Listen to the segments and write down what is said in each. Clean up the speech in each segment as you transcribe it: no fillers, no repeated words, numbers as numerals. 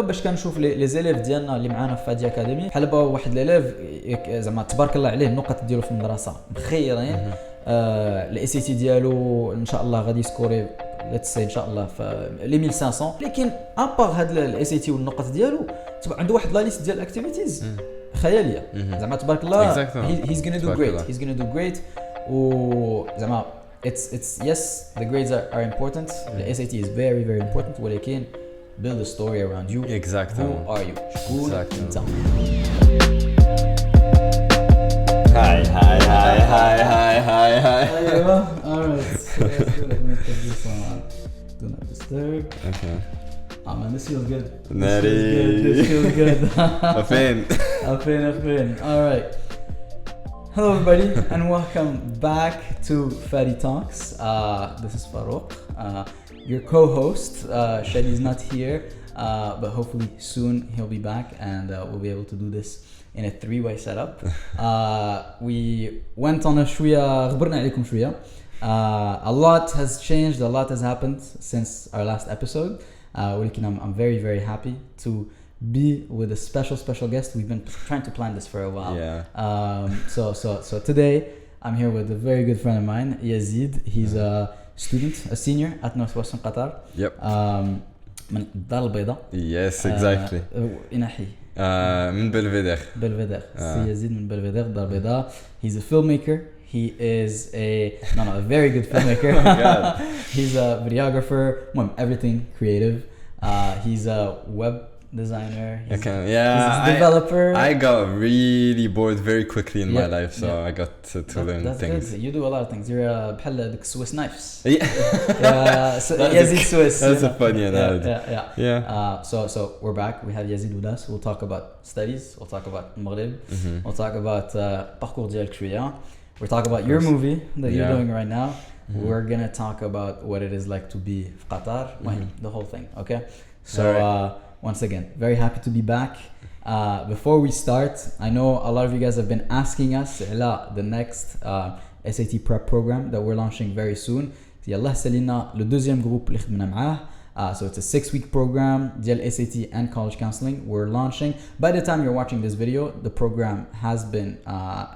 باش كنشوف لي زيليف ديالنا اللي معانا في فادي اكاديمي بحال با واحد ليليف زعما تبارك الله عليه النقط ديالو في المدرسه مخيرين. الاي سي تي ديالو ان شاء الله غادي يسكوري ليتس سي ان شاء الله في لي 1500. لكن ابار هاد الاي سي تي والنقط ديالو تبع عنده واحد لا ليست ديال الاكتيفيتيز خياليه زعما تبارك الله. he's gonna do great و زعما it's yes the grades are important. the SAT is very important ولكن build a story around you. Exactly. Who are you? شكون انت؟ Hi. ايوه alright. So let me put this on do not disturb. Okay. Oh man, this feels good. This feels good. Afin. Alright. Hello everybody and welcome back to FADI Talks. This is Farouk, your co-host. Shadi's not here, but hopefully soon he'll be back and we'll be able to do this in a three-way setup. We went on a شوية غبرنا عليكم شوية. A lot has changed, a lot has happened since our last episode. ولكن I'm very happy to be with a special guest. We've been trying to plan this for a while. Yeah. So today I'm here with a very good friend of mine, Yazid. He's a senior at Northwestern Qatar. Yep. من الدار البيضاء. Yes, exactly. إنحي. من بلفيدير. سي يزيد من بلفيدير الدار البيضاء. He's a filmmaker. He is a very good filmmaker. Oh my God. He's a videographer. Everything creative. He's a web designer. He's a developer. I got really bored very quickly in my life, so I got to learn things. Good. You do a lot of things. You're بحال ديك Swiss knives. Yazid Swiss. That's a funny analogy. Yeah. So we're back. We have Yazid with us. We'll talk about studies. We'll talk about Maghreb. We'll talk about parcours ديالك شوية. We'll talk about your movie that you're doing right now. We're gonna talk about what it is like to be في Qatar. The whole thing. Okay. So once again, very happy to be back. Before we start, I know a lot of you guys have been asking us about the next SAT prep program that we're launching very soon. يلا سالينا le deuxième groupe اللي خدمنا معاه. So it's a 6-week program ديال SAT and college counseling we're launching. By the time you're watching this video, the program has been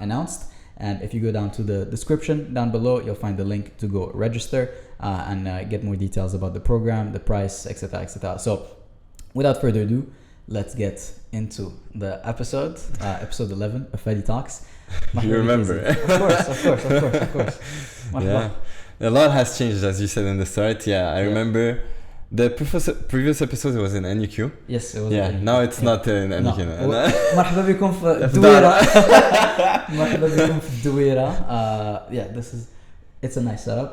announced. And if you go down to the description down below, you'll find the link to go register and get more details about the program, the price, etc. So without further ado, let's get into the episode 11 of FADI Talks. You remember? Of course. Yeah, a lot has changed, as you said in the start. Yeah, I remember the previous episode was in NUQ. Yes, it was. Yeah, now it's not in NUQ. مرحبا بكم في الدويرة. مرحبا بكم في الدويرة. Yeah, it's a nice setup.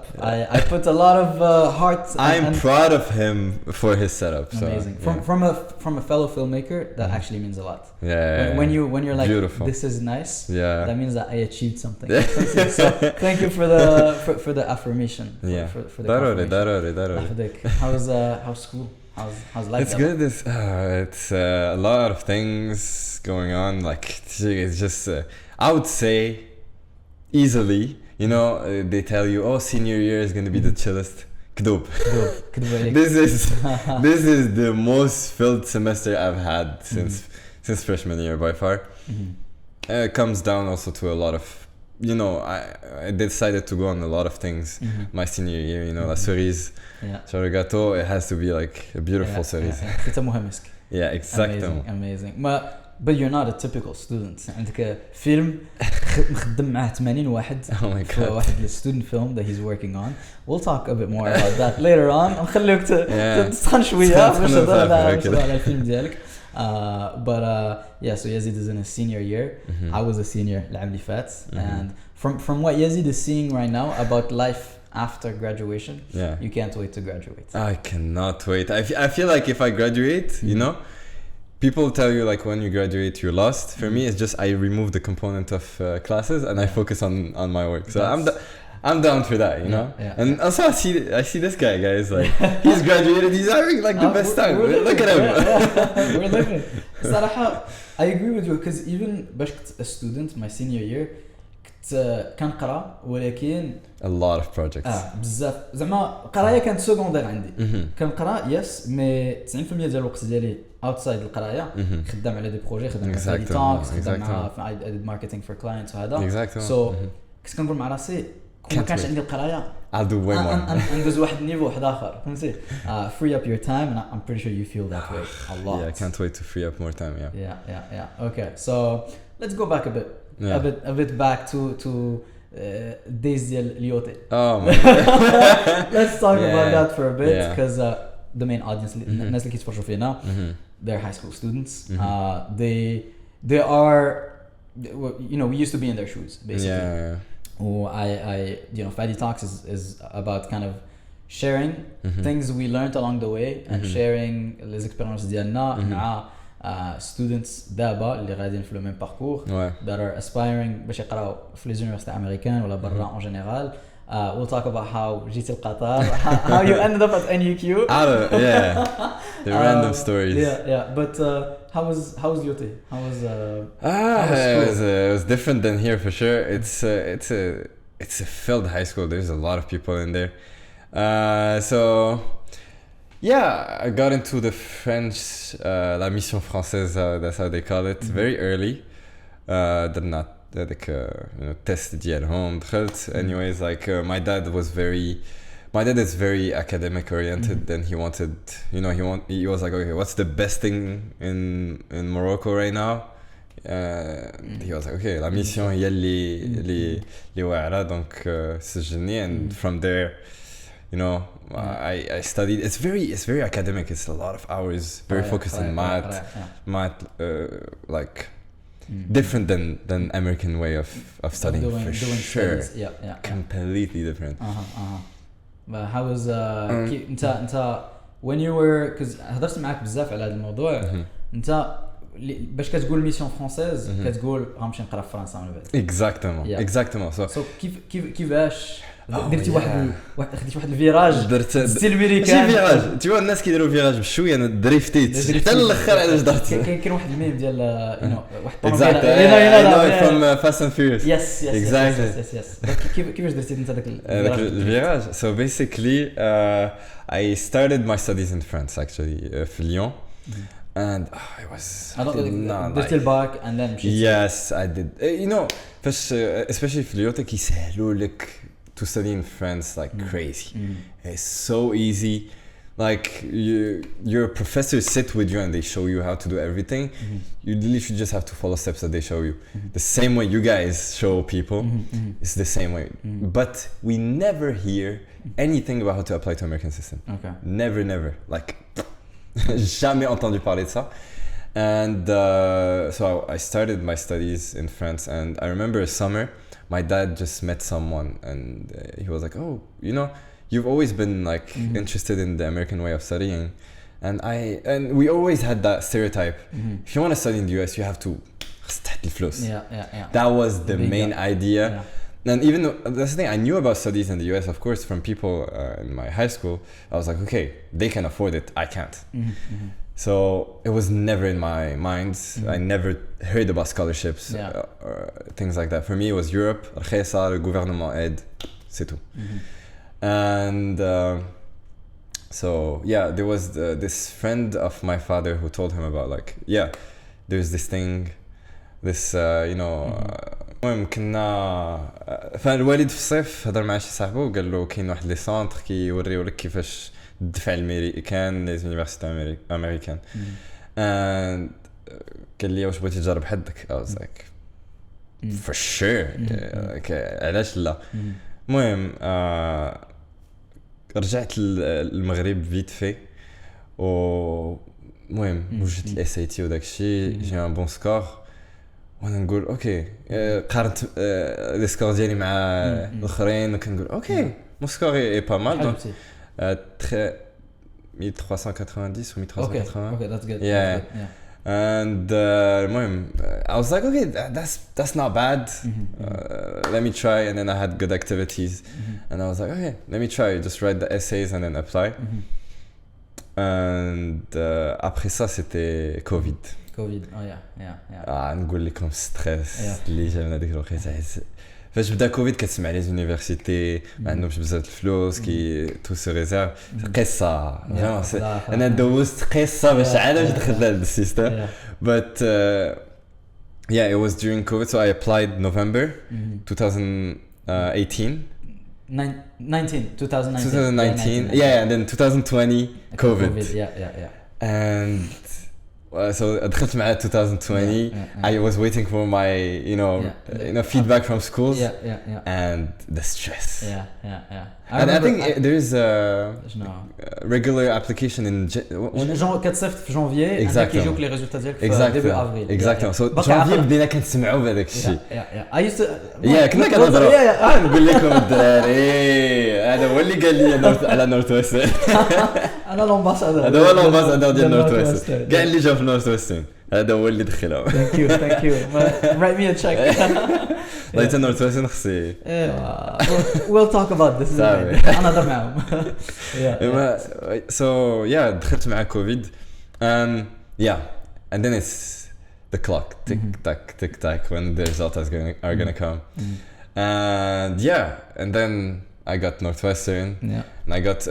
I put a lot of heart. I'm proud of him for his setup. Amazing. So, from a fellow filmmaker, that actually means a lot. Yeah. When you're like, beautiful. This is nice. Yeah. That means that I achieved something. So thank you for the affirmation. For the confirmation. How's school? How's life? It's good. It's a lot of things going on. Like it's just I would say easily. You know, they tell you, oh, senior year is going to be the chillest. Kdub. This is the most filled semester I've had since freshman year by far. It comes down also to a lot of, you know, I decided to go on a lot of things my senior year. You know, la cerise, sur le gâteau. It has to be like a beautiful cerise. Yeah, exactly. Amazing. But you're not a typical student. عندك فيلم مخدم معاه 80 واحد. Oh my God. واحد student film that he's working on. We'll talk a bit more about that later on. نخليك تسخن شوية باش نهضر على الفيلم ديالك. But yeah, so Yazid is in his senior year. I was a senior العام اللي فات. And from what Yazid is seeing right now about life after graduation, you can't wait to graduate. I cannot wait. I feel like if I graduate, you know, people tell you like when you graduate you're lost. For me, it's just I remove the component of classes and I focus on my work. So I'm down for that, you know. And also I see this guy, guys. Like he's graduated. He's having like the best time. Look at him. We're living. صراحة, I agree with you because even باش كنت a student my senior year كنقرا ولكن a lot of projects بزاف زعما القرايه كانت سكوندير عندي كنقرا يس مي 90% ديال الوقت ديالي outside القرايه خدام على دي بروجي خدام على FADI talks خدام مع I did marketing for clients وهذا so كنت كنقول مع راسي كون ما كانش عندي القرايه I'll do way more ندوز واحد النيفو واحد اخر فهمتي free up your time and I'm pretty sure you feel that way a lot. Yeah, I can't wait to free up more time. Yeah. Okay, so let's go back a bit back to days ديال اليوتي. Oh my God. Let's talk about that for a bit because the main audience الناس اللي كيتفرجوا فينا they're high school students. They are, you know, we used to be in their shoes basically. I FADI Talks is about kind of sharing things we learned along the way and sharing les expériences ديالنا مع students دابا اللي غاديين في le même parcours that are aspiring باش يقراو في les universités américaines ولا برا en général. We'll talk about how جيت لقطر, how you ended up at NUQ. The random stories. But how was UT? How was it was different than here for sure. It's a filled high school. There's a lot of people in there. So I got into the French la mission française, that's how they call it, very early. هذاك test ديالهم دخلت. Anyways, like my dad is very academic oriented and he wanted, he was like, okay, what's the best thing in Morocco right now? He was like, okay, la mission هي اللي واعرة donc سجلني and from there I studied. It's very academic. It's a lot of hours, very focused on math, like different than American way of studying for sure. Completely different. But how was انت when you were, because هضرت معاك بزاف على هذا الموضوع. انت باش كتقول ميسيون فرونسيز كتقول غنمشي نقرا في فرنسا من بعد. Exactement. So كيفاش درتي خديتي واحد الفيراج درتي الامريكان ماشي فيراج تيوا الناس كيديروا فيراج بشويه انا دريفتيت حتى الاخر علاش درت كاين واحد الميم ديال واحد exactly from Fast and Furious. Yes exactly. كيفاش درتي انت داك الفيراج. So basically I started my studies in France actually في ليون and I was درتي الباك and then yes I did. فاش especially في ليون كيسهلوا لك to study in France like crazy. It's so easy. Like your professors sit with you and they show you how to do everything. You literally just have to follow steps that they show you. The same way you guys show people, it's the same way. But we never hear anything about how to apply to American system. Okay. Never. Like jamais entendu parler de ça. And so I started my studies in France and I remember a summer my dad just met someone and he was like, oh, you've always been like interested in the American way of studying. And we always had that stereotype. If you want to study in the US, you have to study flus. That was the main idea. And even though that's the thing, I knew about studies in the US, of course, from people in my high school. I was like, okay, they can afford it, I can't. So it was never in my mind. I never heard about scholarships or things like that. For me, it was Europe, رخيصة, le gouvernement aide, c'est tout. And so there was this friend of my father who told him about like, there's this thing, this المهم كنا فالوالد في الصيف هضر مع شي صاحبه وقال له كاين واحد لي سونتر كيوريو لك كيفاش الدفع الامريكان لي زونيفرسيتي امريكان and قال لي واش بغيتي تجرب حدك I was like for sure علاش لا. المهم رجعت للمغرب فيت في المهم وجدت الاس اي تي وداك الشيء جي ان بون سكور وانا نقول اوكي قارنت لي سكور ديالي مع الاخرين وكنقول اوكي مو سكور اي با مال دونك 1390 ou 1380. Okay, that's good. Yeah. And المهم I was like okay that's not bad. Let me try, and then I had good activities and I was like okay let me try, just write the essays and then apply. And après ça c'était Covid. Oh yeah. نقول لكم ستريس اللي جا من هذيك الوقيته فاش بدا كوفيد كتسمع لي زونيفرسيتي ما عندهمش بزاف الفلوس كي تو سو ريزيرف قصه انا دوزت قصه باش عاد دخلت لهذا السيستم but yeah, it was during COVID, so I applied November 2018. 2019, yeah, and then 2020 COVID. Yeah. And so دخلت مع 2020. I was waiting for my, you know, feedback from schools. And the stress. Yeah. And I think there is a regular application in genre كتصيفط في جانفي عندك يجوك لي ريزولتا ديالك في ديبي افريل. Exactement. So جانفي بدينا كنسمعوا بهذاك الشيء. I used to كنا كنهضروا نقول لكم الدراري هذا هو اللي قال لي على نورث ويست. انا لومباسادور هذا هو لومباسادور ديال نورث ويست كاع اللي جا في نورث ويست هذا هو اللي دخلهم. Thank you. Write me a check. لايت نورث ويست خصي. We'll talk about this. أنا هضر معهم. So yeah دخلت مع كوفيد. And then it's the clock tick tack when the results are gonna come. And then I got Northwestern. And I got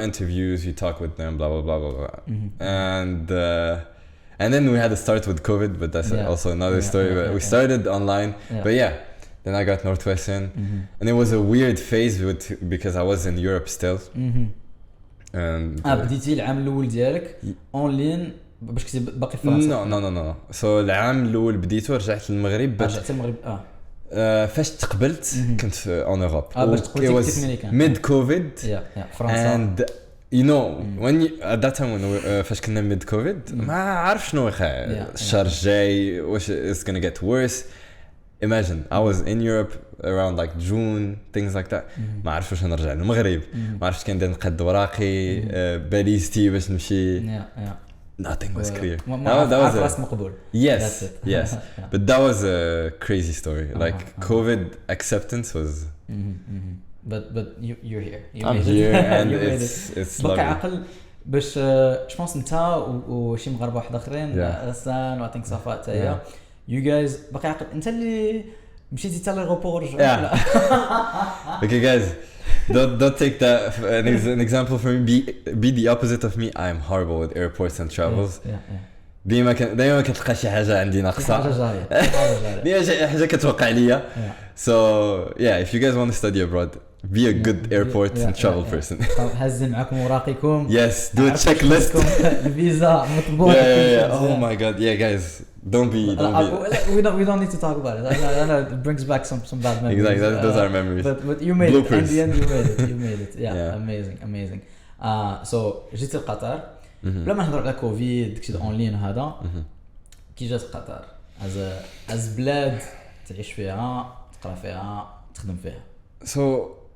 interviews. You talk with them, blah blah blah blah blah. And then we had to start with COVID, but that's also another story. But we started online. But then I got Northwestern, and it was a weird phase because I was in Europe still. And بديتي العام الأول ديالك أونلاين باش كنتي باقي في فرنسا. No. So العام الأول بديته رجعت للمغرب. رجعت للمغرب. فاش تقبلت كنت في اون اوروب. باش تقبلتي في ميريكان. Mid COVID. فرنسا. And you know when you at that time when فاش كنا mid COVID ما عارف شنو الشهر الجاي واش it's gonna get worse. Imagine I was in Europe around like June, things like that. ما عارف واش نرجع للمغرب ما عرفتش كندير نقد وراقي باليستي باش نمشي. Nothing was clear. That was مقبول. Yes. But that was a crazy story. Like COVID acceptance was. But you're here. I'm here and it's lovely. بقى عقل باش je pense انت وشي مغاربه واحد اخرين غسان و I think صفاء حتى هي you guys بقى عقل انت اللي مشيتي حتى للغوبور ورجعت. Okay guys, don't take that an example from me. Be the opposite of me. I'm horrible with airports and travels. دايما كتلقى شي حاجه عندي ناقصه. دايما حاجه كتوقع ليا. So if you guys want to study abroad, be a good airport and travel person. هزن معكم وراقيكم. Yes, do a checklist. الفيزا مطبوع. Oh my god, guys, don't be. We don't need to talk about it. I know it brings back some bad memories. Exactly, those are memories. But you made it. In the end, you made it. Amazing. So جيت لقطر. بلا ما نهضر على كوفيد داكشي اونلاين هذا. كي جات قطر as بلاد تعيش فيها تقرا فيها تخدم فيها. So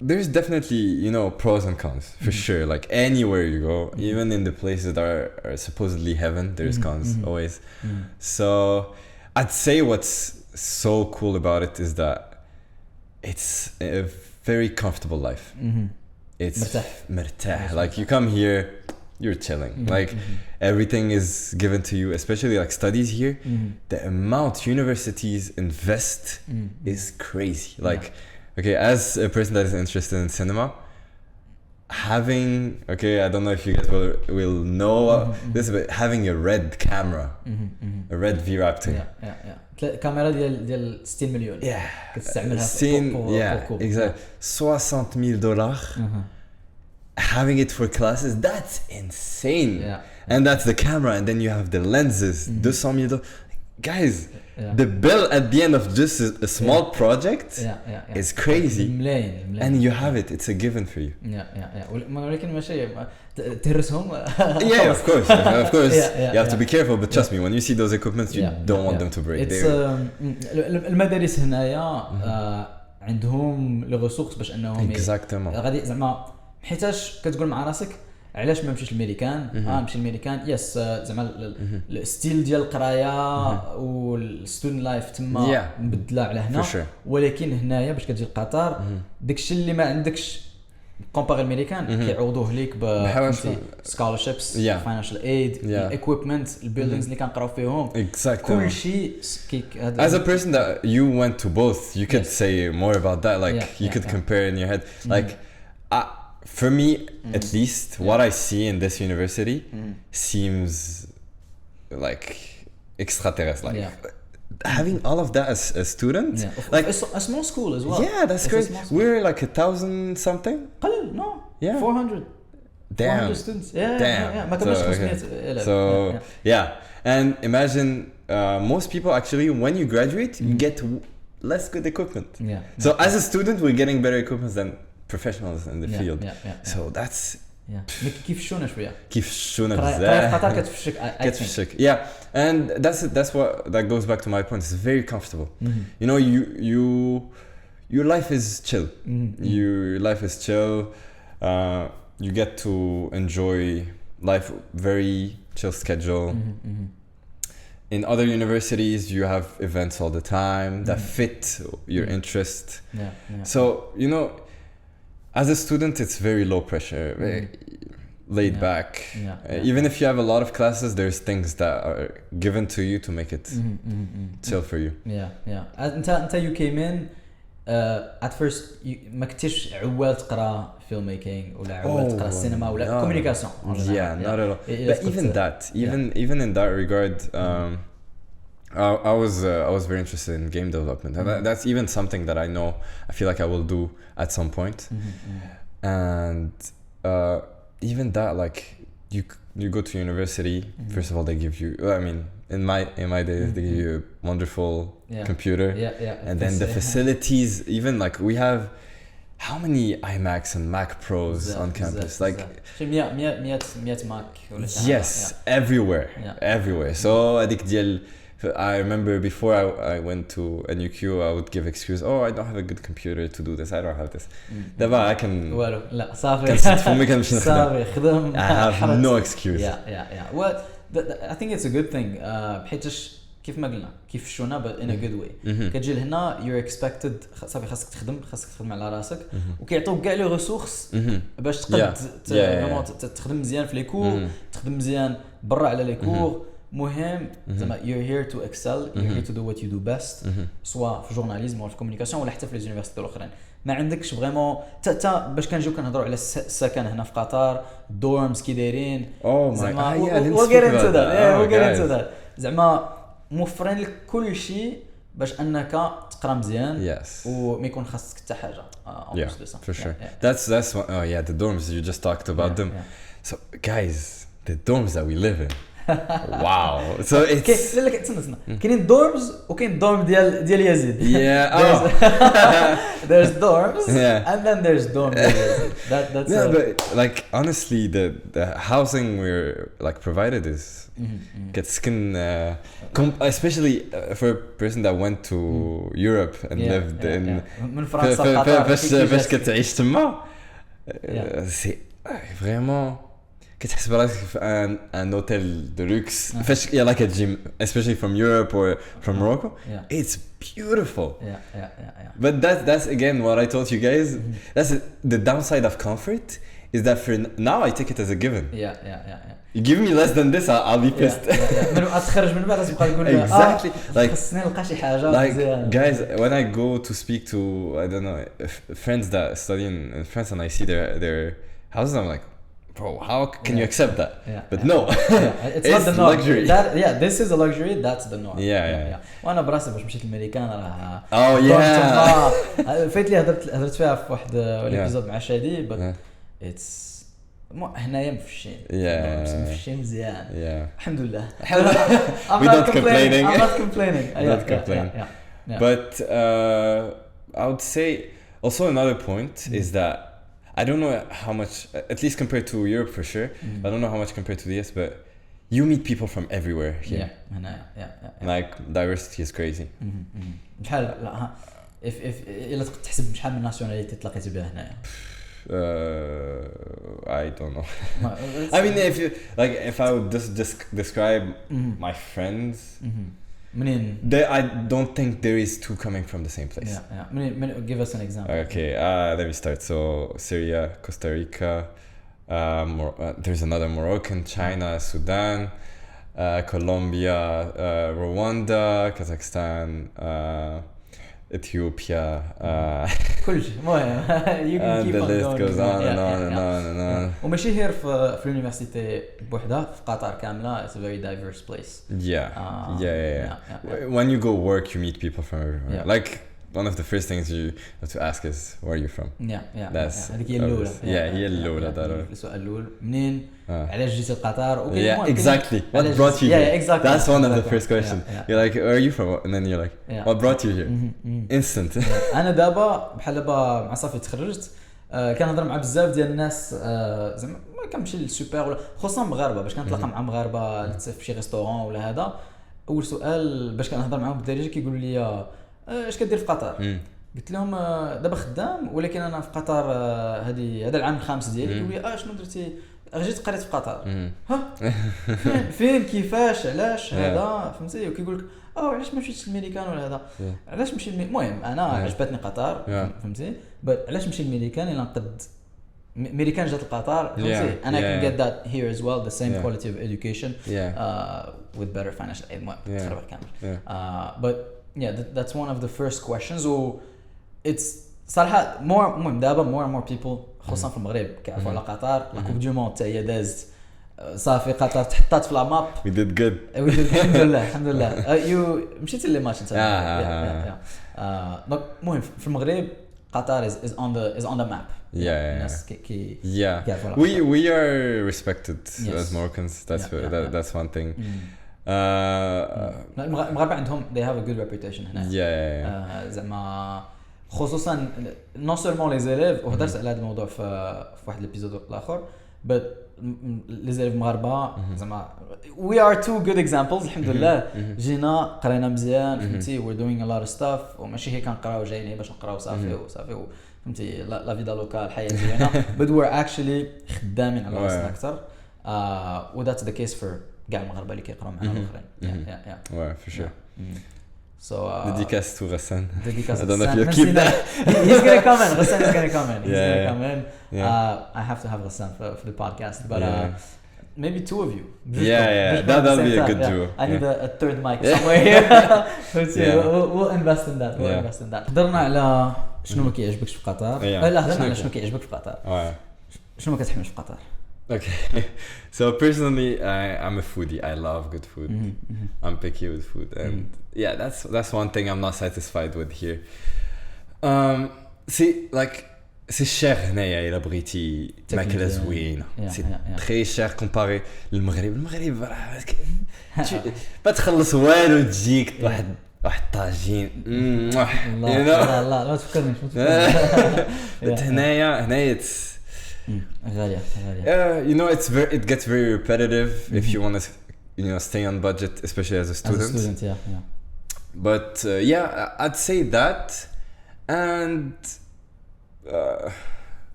there's definitely pros and cons for sure. Like anywhere you go, even in the places that are supposedly heaven, there's cons always. So I'd say what's so cool about it is that it's a very comfortable life. It's مرتاح. Like you come here, you're chilling. Like everything is given to you, especially like studies here. The amount universities invest is crazy. Like okay, as a person that is interested in cinema, having I don't know if you guys will know this, but having a red camera, a red V-Raptor. كاميرا ديال 60 مليون. كتستعملها exactly. $60,000. Having it for classes, that's insane. And that's the camera, and then you have the lenses. $200,000. Guys, the bill at the end of just a small project is crazy. And you have it. It's a given for you. ولكن ماشي تهرسهم. Of course. You have to be careful, but trust me, when you see those equipments, you don't want them to break. المدارس هنايا عندهم لي ريسورس باش انهم غادي زعما حيتاش كتقول مع راسك علاش ما مشيش للميريكان. نمشي للميريكان يس زعما الستيل ديال القرايه والستودنت لايف تما مبدله على هنا. ولكن هنايا باش كتجي لقطر داكشي اللي ما عندكش كومباري الامريكان كيعوضوه ليك ب scholarships financial aid equipment البيلدينغز اللي كنقراو فيهم كل شيء as a person that you went to both you could say more about that like you could compare in your head like for me at least what I see in this university seems like extraterrestrial like having all of that as a student like a small school as well that's crazy we're like 1,000 something no 400 damn 400 students ما كملش 500 so and imagine most people actually when you graduate you get less good equipment so as a student we're getting better equipment than professionals in the field so that's كيف شونا شويه بزاف قطر كتفشك and that's what that goes back to my point it's very comfortable you know your life is chill your life is chill you get to enjoy life very chill schedule in other universities you have events all the time that fit your interest so you know as a student it's very low pressure very laid back even if you have a lot of classes there's things that are given to you to make it chill for you انت you came in at first ما كنتيش عوال تقرا فيلم ميكينج ولا عوال تقرا السينما ولا كوميونيكاسيون not at all but even that even in that regard I was very interested in game development and that's even something that I know I feel like I will do at some point and even that like you go to university first of all they give you I mean in my days they give you a wonderful computer and then the facilities even like we have how many iMacs and Mac Pros on campus like 100 Mac yes everywhere so هذيك ديال I remember before I went to NUQ I would give excuse oh I don't have a good computer to do this I don't have this دابا I can والو لا صافي كنسد فمي كنمشي نخدم صافي خدم I have no excuse well I think it's a good thing بحيتش كيف ما قلنا كيف شونا but in a good way كتجي لهنا you're expected صافي خاصك تخدم على راسك وكيعطوك كاع لي ريسورس باش تقد تخدم مزيان في لي كور تخدم مزيان برا على لي كور مهم زعما you're here to excel you're here to do what you do best سواء في جورناليزم ولا في كوميونيكاسيون ولا حتى في ليزونيفرسيتي الاخرين ما عندكش فريمون حتى باش كنجيو كنهضروا على السكن هنا في قطر الدورمز كي دايرين زعما we'll get into that زعما موفرين لك كل شيء باش انك تقرا مزيان وما يكون خاصك حتى حاجه for sure that's the dorms you just talked about them so guys the dorms that we live in wow so it's لا تسنى كاينين دورمز وكاين dorm ديال يزيد there's dorms and then there's dorm that's but like honestly the housing we're like provided is gets skin especially for a person that went to Europe and lived in من فرنسا فاش كتعيش تما سي فريمون كتحس براسك في ان اوتيل دو لوكس فاش like a gym especially from Europe or from Morocco it's beautiful but that's again what I told you guys that's the downside of comfort is that for now I take it as a given you give me less than this I'll be pissed من اتخرج من بعد تبقى تقول exactly like خصني نلقى شي حاجه like guys when I go to speak to I don't know friends that study in France and I see their houses I'm like bro how can you accept that but no it's not the norm luxury this is a luxury that's the norm وانا براسي باش مشيت للامريكان راه فايت لي هضرت فيها في واحد الابيزود مع شادي but it's هنايا مفشين مفشين مزيان الحمد لله we don't complaining I'm not complaining but I would say also another point is that I don't know how much at least compared to Europe for sure I don't know how much compared to the US but you meet people from everywhere here like diversity is crazy بحال لا if الا تحسب شحال من ناسيوناليتي تلاقيتي بها هنايا I don't know I mean if I would just describe my friends منين I don't think there is two coming from the same place. منين give us an example. Okay, let me start. So Syria, Costa Rica, there's another Moroccan, China, Sudan, Colombia, Rwanda, Kazakhstan, Ethiopia, كل شيء المهم you can and keep the on list going. goes on and on and on and on. وماشي هير في اليونيفرسيتي بوحدها في قطر كاملة. It's a very diverse place. Yeah. When you go work, you meet people from everywhere. Like one of the first things you have to ask is where are you from. That's هذيك هي الأولى. هي الأولى دارو. السؤال الأول منين علاش جيت لقطر. Yeah, exactly. What brought you here? Exactly. That's one of the first questions. You're like, where are you from? And then you're like, what brought you here? Instant. أنا دابا بحال دابا مع صافي تخرجت كنهضر مع بزاف ديال الناس زعما ما كنمشي للسوبر ولا خصوصا مغاربه باش كنتلاقى مع مغاربه في شي ريستورون ولا هذا. اول سؤال باش كنهضر معاهم بالدارجه كيقولوا لي اش كدير في قطر. قلت لهم دابا خدام ولكن انا في قطر هذا العام الخامس ديالي. يقولوا لي شنو درتي جيت قريت في قطر. ها فين كيفاش علاش هذا فهمتي. وكيقول لك علاش ما مشيتش للميريكان ولا هذا علاش مشي المهم انا عجبتني قطر فهمتي. علاش مشي للميريكان الا نقد ميريكان جات لقطر فهمتي. انا can get that here as well, the same quality of education with better financial aid. تخربق كامل. But that's one of the first questions. it's صراحه المهم دابا more and more people خصوصا في المغرب كيعرفوا على قطر. لا كوب دو موند حتى هي دازت صافي قطر تحطات في لا ماب. We did good. الحمد لله. يو مشيتي لي ماتش انت. المهم في المغرب قطر is on the map. We are respected as Moroccans. That's one thing. المغاربه عندهم they have a good reputation هنا. زعما خصوصا non seulement les élèves. وهضرت على هذا الموضوع في واحد الابيزود الاخر. but les élèves مغاربه زعما we are two good examples الحمد لله. جينا قرينا مزيان فهمتي. we're doing a lot of stuff وماشي هي كنقراو جايين باش نقراو صافي فهمتي. لا فيدا لوكال الحياه ديالنا. but we're actually خدامين على راسنا اكثر. و that's the case for كاع المغاربه اللي كيقراو معنا الاخرين. for sure. So dédicace to Ghassan. Dédicace. I don't know if you keep that. He's gonna come in. Ghassan is gonna come in. He's gonna come in. I have to have Ghassan for the podcast, but maybe two of you. That'll be a good duo. I need a third mic somewhere here. We'll invest in that. We'll invest in that. هضرنا على شنو ما كيعجبكش في قطر. لا هضرنا على شنو كيعجبك في قطر. شنو ما كتحملش في قطر. Okay, so personally, I'm a foodie. I love good food. I'm picky with food, and that's one thing I'm not satisfied with here. C'est cher هنايا إلا بغيتي ماكلة زوينة. C'est très cher comparé للمغرب. المغرب راه ما تخلص والو تجيك واحد طاجين. لا ما تفكرنيش. هنايا غالية. it gets very repetitive if you want to stay on budget, especially as a student. But I'd say that, and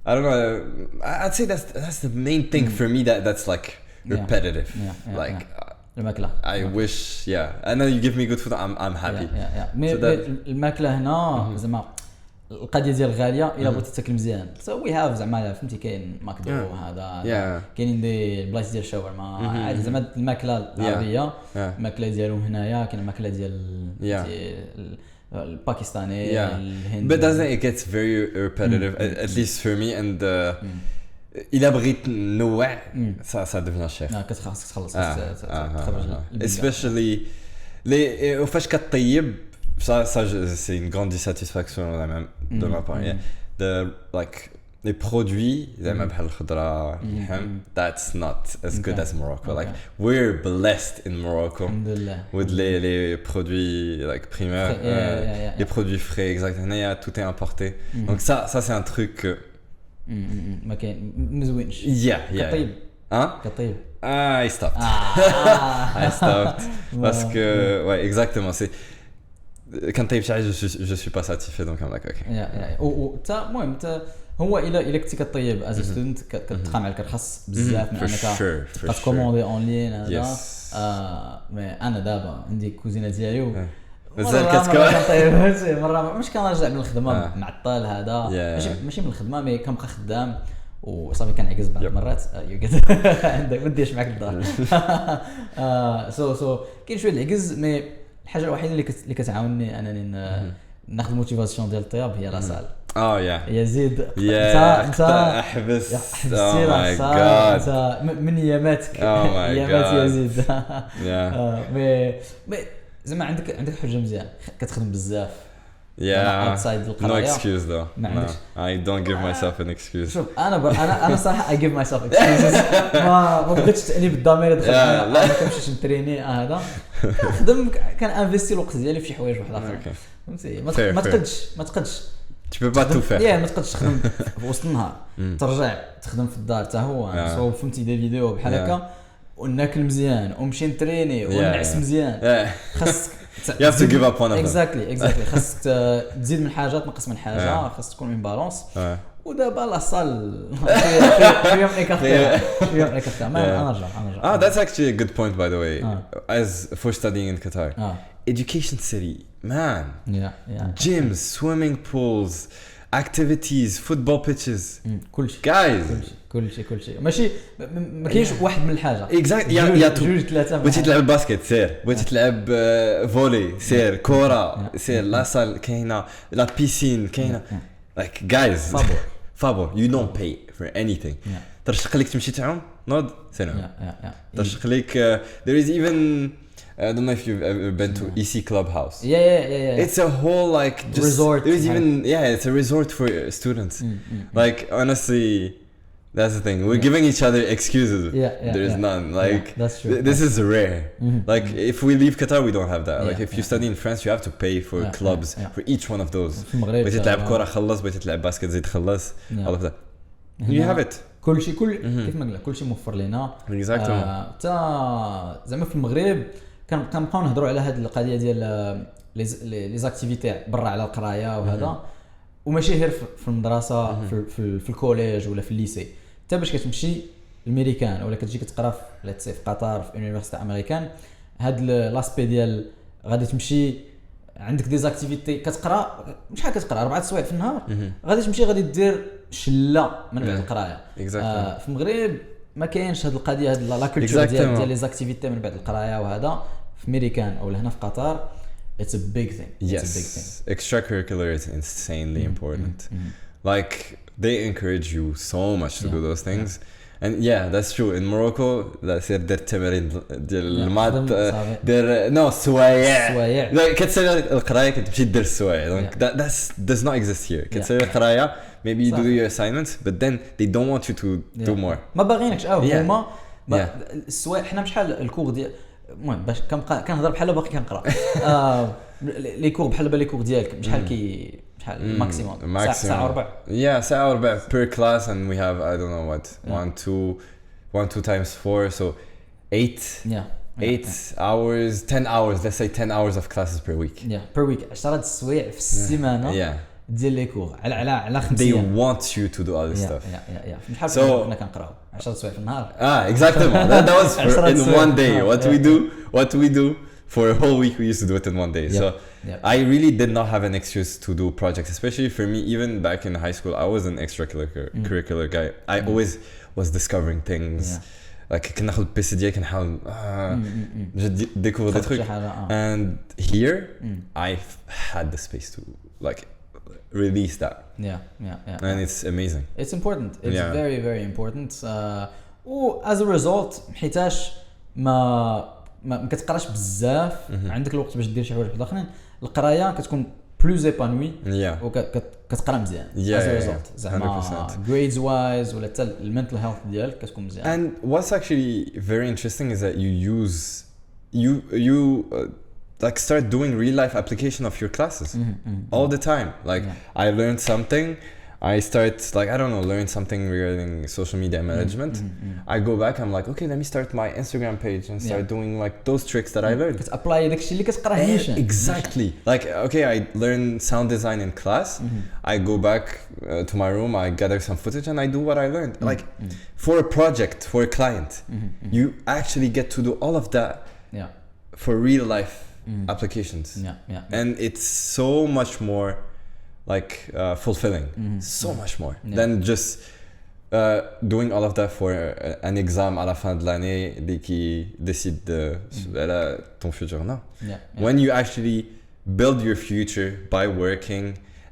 I don't know. I'd say that's the main thing for me that's like repetitive. I wish and then you give me good food, I'm happy. الماكلة هنا زعما القضيه ديال غاليه الا بغيتي تاكل مزيان. so we have زعما فهمتي كاين ماكدو هذا كاينين دي البلايص ديال الشاورما عادي زعما الماكله العربيه. الماكله ديالهم هنايا كاين الماكله ديال الباكستاني الهندي. but doesn't it gets very repetitive at least for me, and الا بغيت نوع ça devient cher. كتخلص تخرج especially فاش كطيب. Ça, c'est une grande dissatisfaction de ma part. Les produits, that's not as good as Morocco. Like we're blessed in Morocco with les produits like primaires, les produits frais. Exactement. Tout est importé. Donc ça c'est un truc. ما كاين مزوينش. كطيب. كطيب. I stopped. I stopped parce que exactement c'est. كان طيب شي je suis pas satisfait, donc I'm like okay. تا المهم هو الا كنتي كطيب از ستودنت كتقام عليك الخص بزاف من انك تبقى تكوموندي اون لين هذا انا دابا عندي كوزينه ديالي مازال كتكون مره مش كنرجع من الخدمه معطل هذا ماشي من الخدمه مي كنبقى خدام وصافي كنعكس بعض المرات عندك ما ديرش معاك الدار سو كاين شويه العكز مي الحاجه الوحيده اللي كتعاونني انني ناخذ موتيفاسيون ديال الطياب هي لا سال يزيد انت احبس انت من ياماتك يامات يزيد مي زعما عندك حاجه مزيان كتخدم بزاف no excuse though. No, I don't give myself an excuse. شوف انا صراحه I give myself excuses ما بغيتش تانيب الضمير دخل ما كنمشيش نتريني هذا نخدم كنانفيستي الوقت ديالي في شي حوايج واحد اخرين فهمتي ما تقدش tu peux pas tout faire. ما تقدش تخدم في وسط النهار ترجع تخدم في الدار حتى هو نصور فهمتي دي فيديو بحال هكا وناكل مزيان ونمشي نتريني ونعس مزيان خاصك you have to give up one of them. exactly خاصك تزيد من حاجه تنقص من حاجه خاصك تكون من بالانس ودابا لا صال شويه من ايكارتا ما نرجع that's actually a good point by the way as for studying in Qatar education city man gyms swimming pools activities football pitches كلشي guys كلشي ماشي ما كاينش واحد من الحاجه يا جوج ثلاثه بغيتي تلعب باسكت سير بغيتي تلعب فولي سير كره سير لا سال كاينه لا بيسين كاينه like guys فابور you don't pay for anything ترشق لك تمشي تعوم نوض سير ترشق لك there is even I don't know if you've ever been to EC Clubhouse. Yeah. It's a whole like just resort. There's even it's a resort for students. Like honestly, that's the thing. We're giving each other excuses. There's none. Like that's true. This is rare. Like if we leave Qatar, we don't have that. Like if you study in France, you have to pay for clubs for each one of those. بغيتي تلعب كرة خلص، بغيتي تلعب باسكت زيد خلص. All of that. You have it. كلشي كيف ما قلنا كلشي موفر لينا. Exactly. زعما في المغرب كنبقاو نهضروا على هذه القضيه ديال لي زاكتيفيتي برا على القرايه وهذا وماشي غير في المدرسه في الكوليج ولا في الليسي حتى باش كتمشي الميريكان ولا كتجي كتقرا في قطر في يونيفرسيتي امريكان هاد لاسبي ديال غادي تمشي عندك دي زاكتيفيتي كتقرا شحال كتقرا 4 سوايع في النهار غادي تمشي غادي دير شله من بعد القرايه في المغرب ما كاينش هاد القضيه هاد لا كولتور ديال لي زاكتيفيتي من بعد القرايه وهذا في ميريكان او هنا في قطر it's a big thing. Yes, extracurricular is insanely important. Like they encourage you so much to do those things. And that's true. In Morocco, that's their تمارين ديال المات دير no سوايع. Like كتسالي القرايه كتمشي دير السوايع. Like that does not exist here. كتسالي القرايه maybe you do your assignments but then they don't want you to do more. ما باغينكش هما السوايع حنا بشحال الكور ديال المهم باش كنهضر بحال باقي كنقرا لي كور بحال لي كور ديالك بشحال ماكسيموم ساعه وربع ساعه وربع per class and we have I don't know what 1 2 times 4 so 8 hours 10 hours let's say 10 hours of classes per week per week 10 سوايع في السيمانه ديال لي كور على 5 they want you to do all this stuff بحال كنا كنقراو 10 سوايع في النهار exactly that was in one day what we do for a whole week we used to do it in one day so I really did not have an excuse to do projects especially for me even back in high school I was an extracurricular guy I always was discovering things like كناخذ البيسي ديالي كنحاول découvrir des trucs and here I had the space to like release that and it's amazing it's important it's very very important as a result حيتاش ما كتقراش بزاف عندك الوقت باش دير شي حوايج اخرين القرايه كتكون بلوز ايبانوي وكتقرا مزيان as a result زعما grades wise ولا حتى المنتل هيلث ديالك كتكون مزيان and what's actually very interesting is that you like start doing real life application of your classes all the time like I learned something I start like I don't know learn something regarding social media management I go back I'm like okay let me start my Instagram page and start doing like those tricks that I learned apply داكشي اللي كتقراه نيشان exactly like okay I learn sound design in class I go back to my room I gather some footage and I do what I learned like for a project for a client you actually get to do all of that for real life applications. And it's so much more like fulfilling, so much more than just doing all of that for an exam à la fin de l'année qui décide de ton futur. No. When you actually build your future by working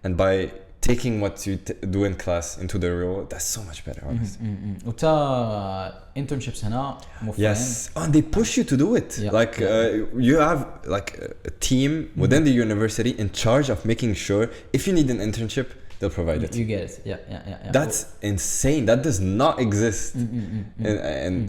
and by taking what you do in class into the real world, that's so much better, honestly. وتا internships هنا موفرين. Yes, and they push you to do it. Like you have like a team within the university in charge of making sure if you need an internship, they'll provide it. You get it. Yeah. That's insane. That does not exist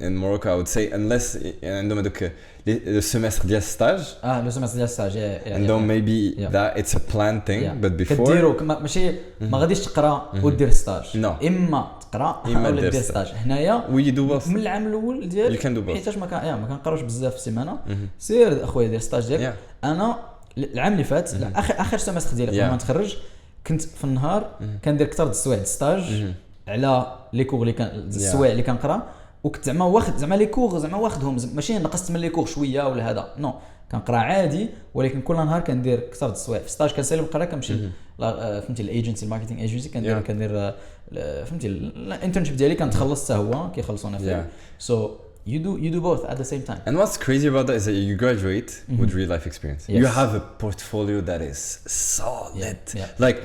in Morocco, I would say, unless عندهم هذوك le semestre ديال stage. Le semestre ديال stage. And then maybe that it's a planned thing, but before كديرو ماشي ما غاديش تقرا ودير ستاج. اما تقرا ولا دير ستاج. هنايا من العام الاول ديال حيتاش ما كنقراوش بزاف في السيمانه. سير اخويا دير ستاج ديالك. انا العام اللي فات اخر سمستر ديالي قبل ما نتخرج كنت في النهار كندير اكثر د السوايع د ستاج على لي كور اللي كان السوايع اللي كنقرا وكنت زعما واخد زعما لي كور زعما واخدهم ماشي نقصت من لي كور شويه ولا هذا نو كنقرا عادي ولكن كل نهار كندير اكثر د السوايع في ستاج كنسالي القرا كنمشي فهمتي الايجنسي الماركتينغ ايجنسي كندير فهمتي الانترنشيب ديالي كنتخلص حتى هو كيخلصونا فيه سو you do both at the same time. And what's crazy about that is that you graduate with real life experience. Yes. You have a portfolio that is solid. Like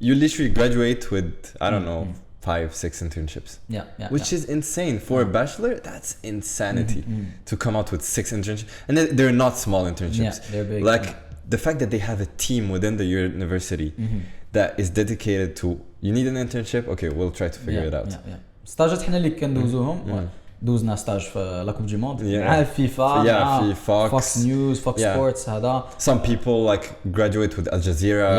you literally graduate with I don't know 5-6 internships. Which is insane for a bachelor. That's insanity to come out with 6 internships, and they're not small internships. They're big. Like the fact that they have a team within the university that is dedicated to you need an internship. Okay, we'll try to figure it out. ستاجات حنا اللي كندوزوهم دوزنا ستاج في لا كوب دي موند مع فيفا في فوكس نيوز فوكس سبورتس هذا some people like graduate with Al Jazeera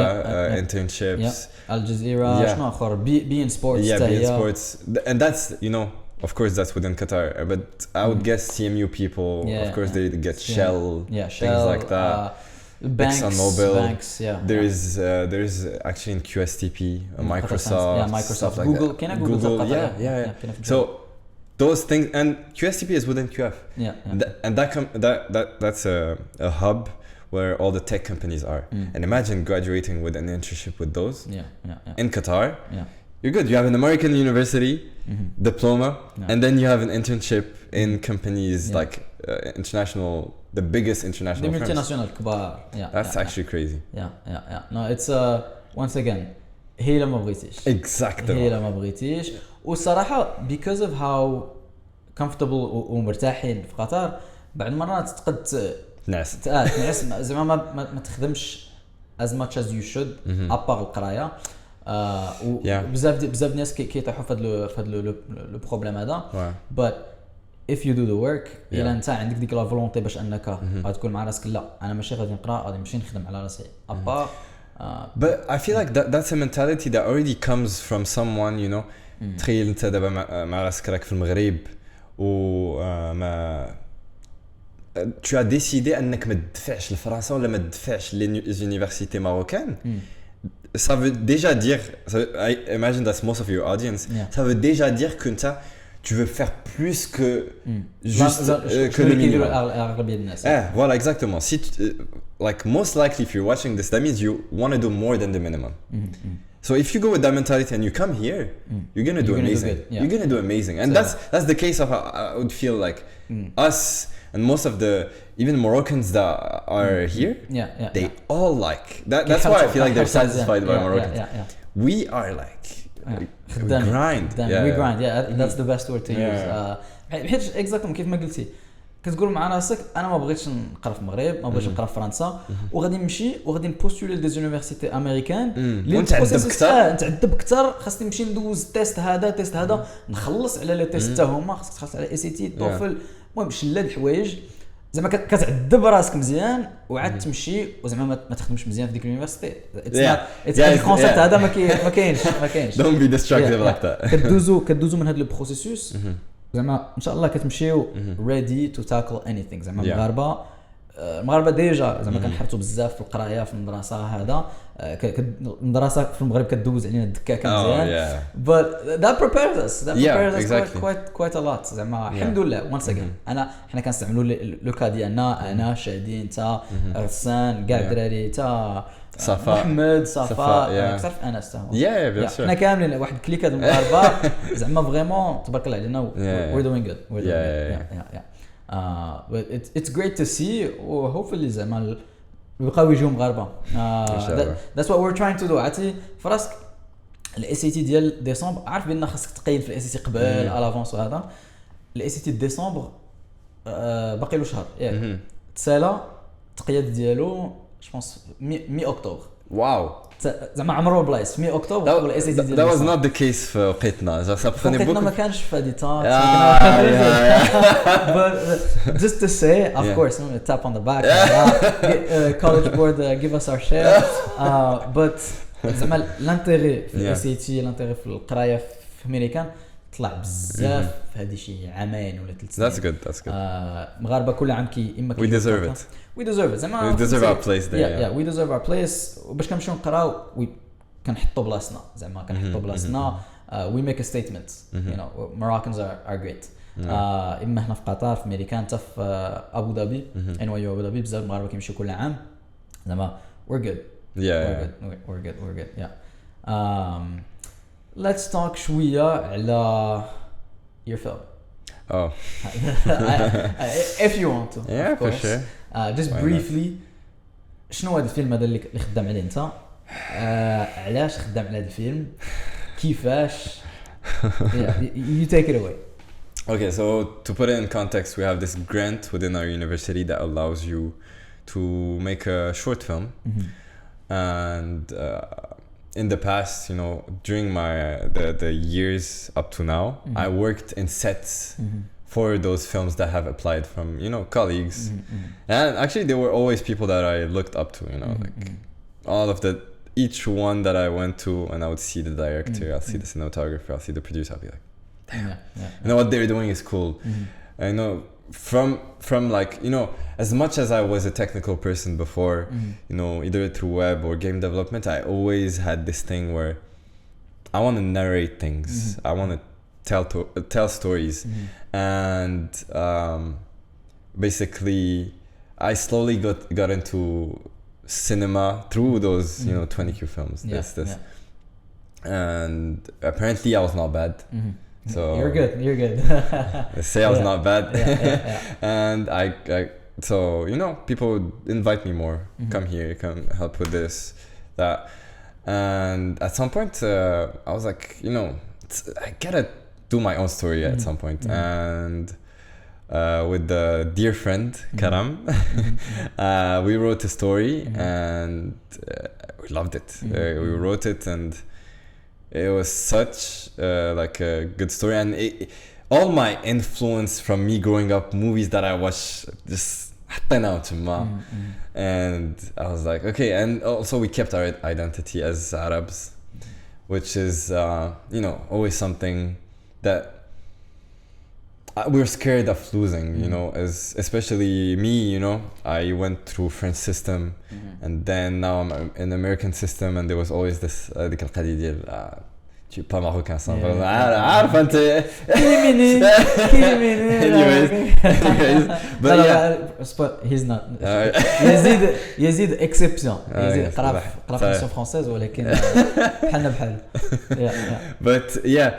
internships Al Jazeera شنو اخر بي ان سبورتس بي ان سبورتس and that's you know of course that's within Qatar but I would guess CMU people of course they get Shell things like that banks there is actually in QSTP Microsoft Google like Google so those things and QSTP is within QF and that's a hub where all the tech companies are and imagine graduating with an internship with those in Qatar you're good you have an American university diploma and then you have an internship in companies like international the biggest international firms multinational كبار that's actually crazy no it's once again هي لا ما بغيتيش exactly هي لا ما بغيتيش والصراحه because of how comfortable ومرتاحين في قطر بعض المرات تقد نعس زعما ما تخدمش as much as you should ابار القرايه بزاف الناس كيطيحوا في هذا لو بروبليم هذا but if you do the work الا انت عندك ديك لا فولونتي باش انك غتكون مع راسك لا انا ماشي غادي نقرا غادي نمشي نخدم على راسي ابار but I feel like that's a mentality that already comes from someone you know تخيل انت دابا مع راسك راك في المغرب و ما tu as décidé انك ما تدفعش لفرنسا ولا ما تدفعش les universités marocaines ça veut déjà dire I imagine that's most of your audience ça veut déjà dire que tu veux faire plus que juste que le minimum voilà exactement si like most likely if you're watching this that means you want to do more than the minimum so if you go with that mentality and you come here you're going to do amazing you're going to do amazing and that's the case of I would feel like us and most of the even Moroccans that are here they all like that's why I feel like they're satisfied by Moroccans we are like we grind that's the best word to use حيت exactly كيف ما قلتي كتقول مع راسك انا ما بغيتش نقرا في المغرب ما بغيتش نقرا في فرنسا وغادي نمشي وغادي نبوستولي لدي زونيفرسيتي امريكان اللي نتعذب اكثر خاصني نمشي ندوز تيست هذا نخلص على لي تيست حتى هما خاصك تخلص على اي سي تي توفل المهم شلال الحوايج زعما كتعذب راسك مزيان وعاد تمشي وزعما ما تخدمش مزيان في ديك اليونيفرسيتي الكونسيبت هذا ما كاينش don't be distracted like that كدوزو من هذا لو بروسيسوس زعما ان شاء الله كتمشيو ready to tackle anything زعما المغاربه المغاربه ديجا زعما كنحرتوا بزاف في القرايه في المدرسه هذا المدرسه في المغرب كدوز علينا الدكاكه مزيان but that prepares us quite a lot زعما الحمد لله once again حنا كنستعملوا لو كا ديالنا انا شادي انت غسان كاع الدراري انت صفاء محمد صفاء كثر انس تا بيان سور حنا كاملين واحد كليكه د المغاربه زعما فريمون تبارك الله علينا we're doing good but it's great to see hopefully زعما يبقاو يجيو مغاربه that's what we're trying to do عرفتي فراسك الاي سي تي ديال ديسمبر عارف بان خاصك تقيد في الاي سي تي قبل الافونس وهذا الاي سي تي ديسمبر باقي له شهر ياك تسالا التقييد ديالو جو بونس 1 اكتوبر واو زعما عمرو بلايص 100 اكتوبر قبل الاي سي تي ديال that was not the case في وقيتنا جا صافي وقيتنا ما كانش فادي but just to say of course tap on the back college board give us our share but زعما الانتيري في الاي سي تي الانتيري في القرايه في امريكان طلع بزاف في هذه شي عامين ولا 3 سنين that's good مغاربه كل عام اما we deserve it زعما we deserve our place there we deserve our place وباش كنمشيو نقراو كنحطوا بلاصتنا زعما كنحطوا بلاصتنا we make a statement you know Moroccans are great اما هنا في قطر في امريكان حتى في ابو ظبي NYU ابو ظبي بزاف المغاربه كيمشيو كل عام زعما we're good we're good let's talk شويه على your film if you want to yeah for sure just briefly شنو هذا الفيلم هذا اللي خدام عليه انت علاش خدام على هذا الفيلم كيفاش you take it away okay so to put it in context we have this grant within our university that allows you to make a short film and in the past you know during my the years up to now I worked in sets for those films that have applied from you know colleagues and actually there were always people that I looked up to you know like all of the each one that I went to and I would see the director I'll see the cinematographer I'll see the producer I'll be like damn you know what they're doing is cool I know from like you know as much as I was a technical person before you know either through web or game development I always had this thing where I want to narrate things I want to tell stories and basically I slowly got into cinema through those you know 20Q films and apparently I was not bad so you're good they say I was not bad and I so you know people would invite me more come here come help with this that and at some point I was like you know I gotta do my own story at some point and with the dear friend Karam we wrote a story and we loved it we wrote it and it was such like a good story and all my influence from me growing up movies that I watched just and I was like okay and also we kept our identity as Arabs which is you know always something that we're scared of losing you know as especially me you know I went through French system and then now I'm in American system and there was always this هذيك القضية ديال tu es pas marocain sans عارف انت anyways but he's not يزيد exception يزيد قرا في Française ولكن بحالنا بحال but yeah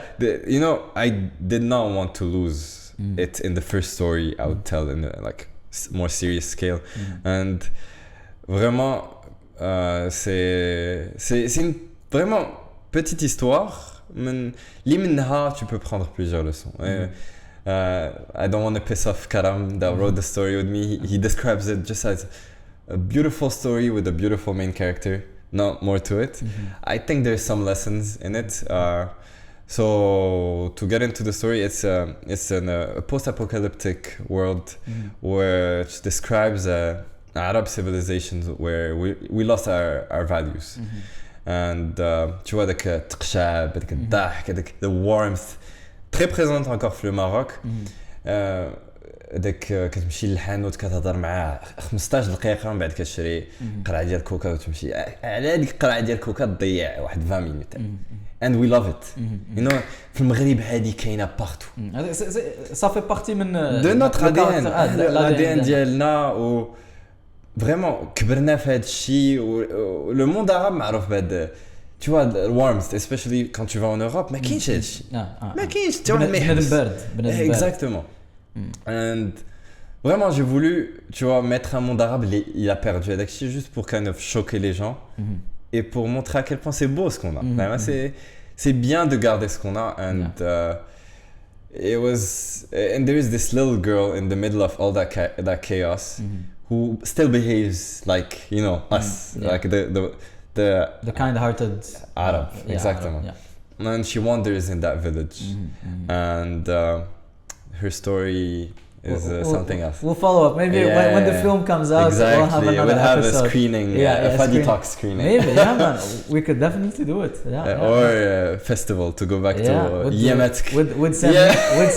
you know I did not want to lose it in the first story I would tell in a like more serious scale and vraiment c'est une vraiment petite histoire mais منها tu peux prendre plusieurs leçons I don't want to piss off Karam that wrote the story with me he describes it just as a beautiful story with a beautiful main character not more to it I think there's some lessons in it so to get into the story it's a post-apocalyptic world which describes Arab civilizations where we lost our values and tu vois avec التقشاب avec الضحك avec the warmth très présente encore في le Maroc داك كتمشي للحانوت كتهضر معاه 15 دقيقه من بعد كتشري قرعه ديال كوكا وتمشي على هذيك القرعه ديال كوكا تضيع واحد 20 مينوت and we love it you know في المغرب هذه كاينه بارتو صافي بارتي من دو نوتر ADN ديالنا و فريمون كبرنا في هذا الشيء و لو موند عرب معروف بهذا tu vois le warmth especially quand tu vas en Europe ما كاينش هذا الشيء ما كاينش حتى واحد ما يحبس exactement and vraiment j'ai voulu tu vois mettre un monde arabe il a perdu هذاك الشيء juste pour kind of choquer les gens et pour montrer à quel point c'est beau ce qu'on a c'est bien de garder ce qu'on a and it was and there is this little girl in the middle of all that chaos who still behaves like you know us like the kind-hearted Arab exactly and she wanders in that village and her story is something else. We'll follow up. Maybe when the film comes out, exactly. we'll have another episode. A screening, a FADI talk screening. Maybe, yeah, man. We could definitely do it. Or a festival to go back to Yemetsk. With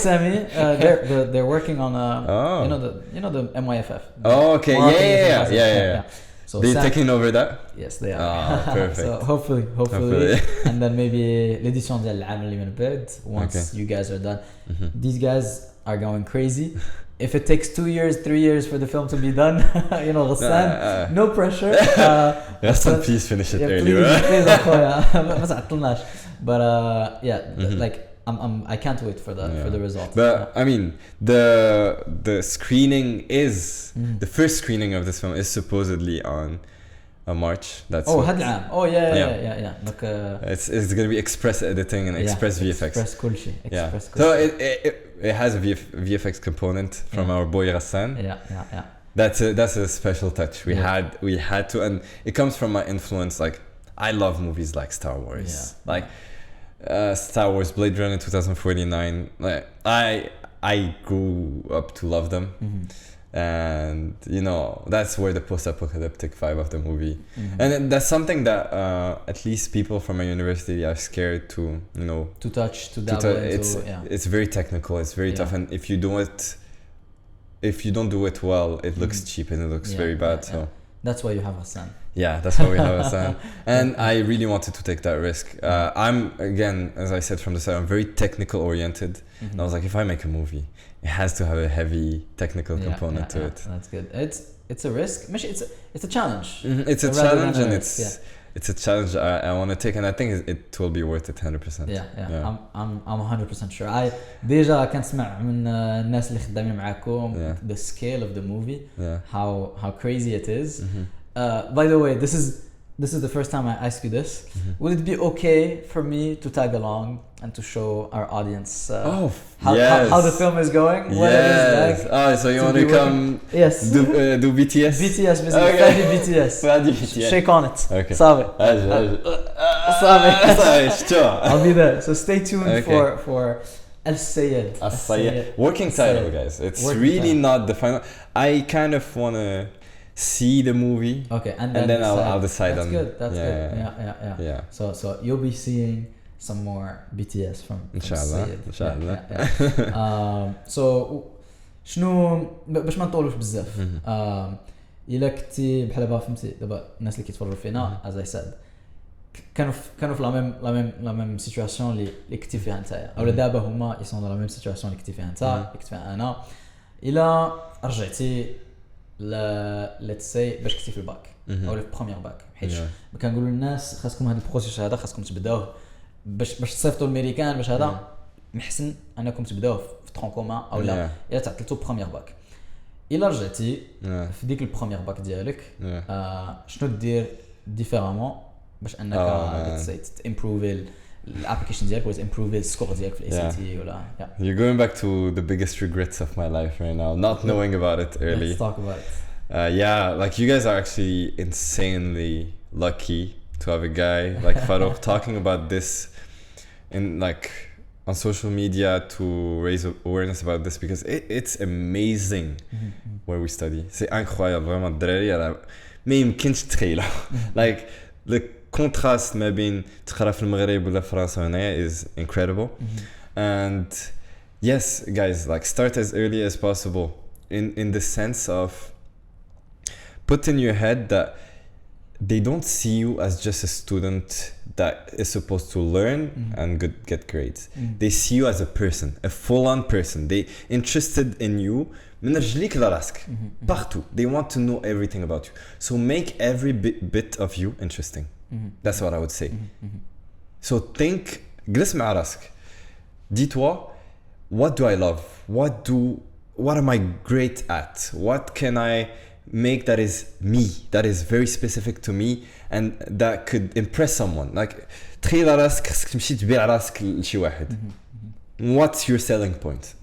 Sami, they're working on you know the MYFF. Oh, okay. Yeah. So they're taking over that? Yes, they are. Perfect. So hopefully. And then maybe l'édition ديال العام اللي من بعد once you guys are done. These guys are going crazy. If it takes 2 years, 3 years for the film to be done, you know, Ghassan, no pressure. Ghassan, please finish it early. Please, ما تعطلناش. But like I can't wait for the result. But I mean, the screening is the first screening of this film is supposedly on March. That's هاد العام. Oh yeah. Look, it's going to be express editing and express VFX. Express كل شيء. So it has a VFX component from our boy Ghassan. Yeah. That's a special touch. We had to, and it comes from my influence. Like I love movies like Star Wars. Like Star Wars, Blade Runner 2049. Like I grew up to love them. And you know that's where the post-apocalyptic vibe of the movie and that's something that at least people from my university are scared to you know to touch to dabble into it's very technical, it's very tough, and if you don't do it well it looks cheap and it looks very bad. So that's why you have Ghassan. That's why we have Ghassan. And I really wanted to take that risk. I'm again, as I said from the start, I'm very technical oriented. And I was like, if I make a movie, it has to have a heavy technical component to it. That's good. It's a risk. It's a challenge. It's a challenge, and it's a challenge I want to take, and I think it will be worth it 100%. I'm 100% sure. I déjà كنسمع من الناس اللي خدامين معاكم the scale of the movie, how crazy it is. By the way, this is the first time I ask you this. Would it be okay for me to tag along and to show our audience how the film is going? What it is like? So you want to come do BTS? BTS, FADI BTS. Shake on it. Okay. صافي. I'll be there. So stay tuned for Al-Sayed. Working title, guys. It's really not the final. I kind of want to see the movie, and then I'll decide on. That's good. Yeah. So you'll be seeing some more BTS from Inshallah. So شنو باش ما نطولوش بزاف الا كنتي بحال دابا فهمتي دابا الناس اللي كيتفرجوا فينا as I said كانوا في لا ميم سيتوياسيون اللي كنتي فيها نتايا او دابا هما يسون لا ميم سيتوياسيون اللي كنتي فيها انت اللي كنت فيها انا الا رجعتي let's say باش كنتي في الباك او في البروميير باك حيت كنقولوا للناس خاصكم هذا البروسيس هذا خاصكم تبداوه باش تصيفطوا الامريكان باش هذا محسن انكم تبداوه في ترون كومان او لا الا تعطلتوا بروميير باك الا رجعتي في ديك البروميير باك ديالك شنو دير ديفيرامون باش انك let's say تمبروفي الابليكيشن ديالك ولا تمبروفي السكور ديالك في الاي سي تي ولا You're going back to the biggest regrets of my life right now, not knowing about it early. Let's talk about it. Like you guys are actually insanely lucky to have a guy like Farouk talking about this in like on social media to raise awareness about this because it's amazing where we study. C'est incroyable, vraiment الدراري ما يمكنش تخيله. Like the contrast ما بين تقرا في المغرب ولا فرنسا هنا is incredible. And yes, guys, like start as early as possible. in the sense of put in your head that they don't see you as just a student that is supposed to learn and get grades. They see you as a person, a full-on person. They interested in you من رجليك لراسك partout. They want to know everything about you. So make every bit of you interesting. That's what I would say. So think, جلس مع راسك. Dis-toi, what do I love? What am I great at? What can I make that is me, that is very specific to me and that could impress someone? Like تخيل راسك خصك تمشي تبيع راسك لشي واحد. What's your selling point?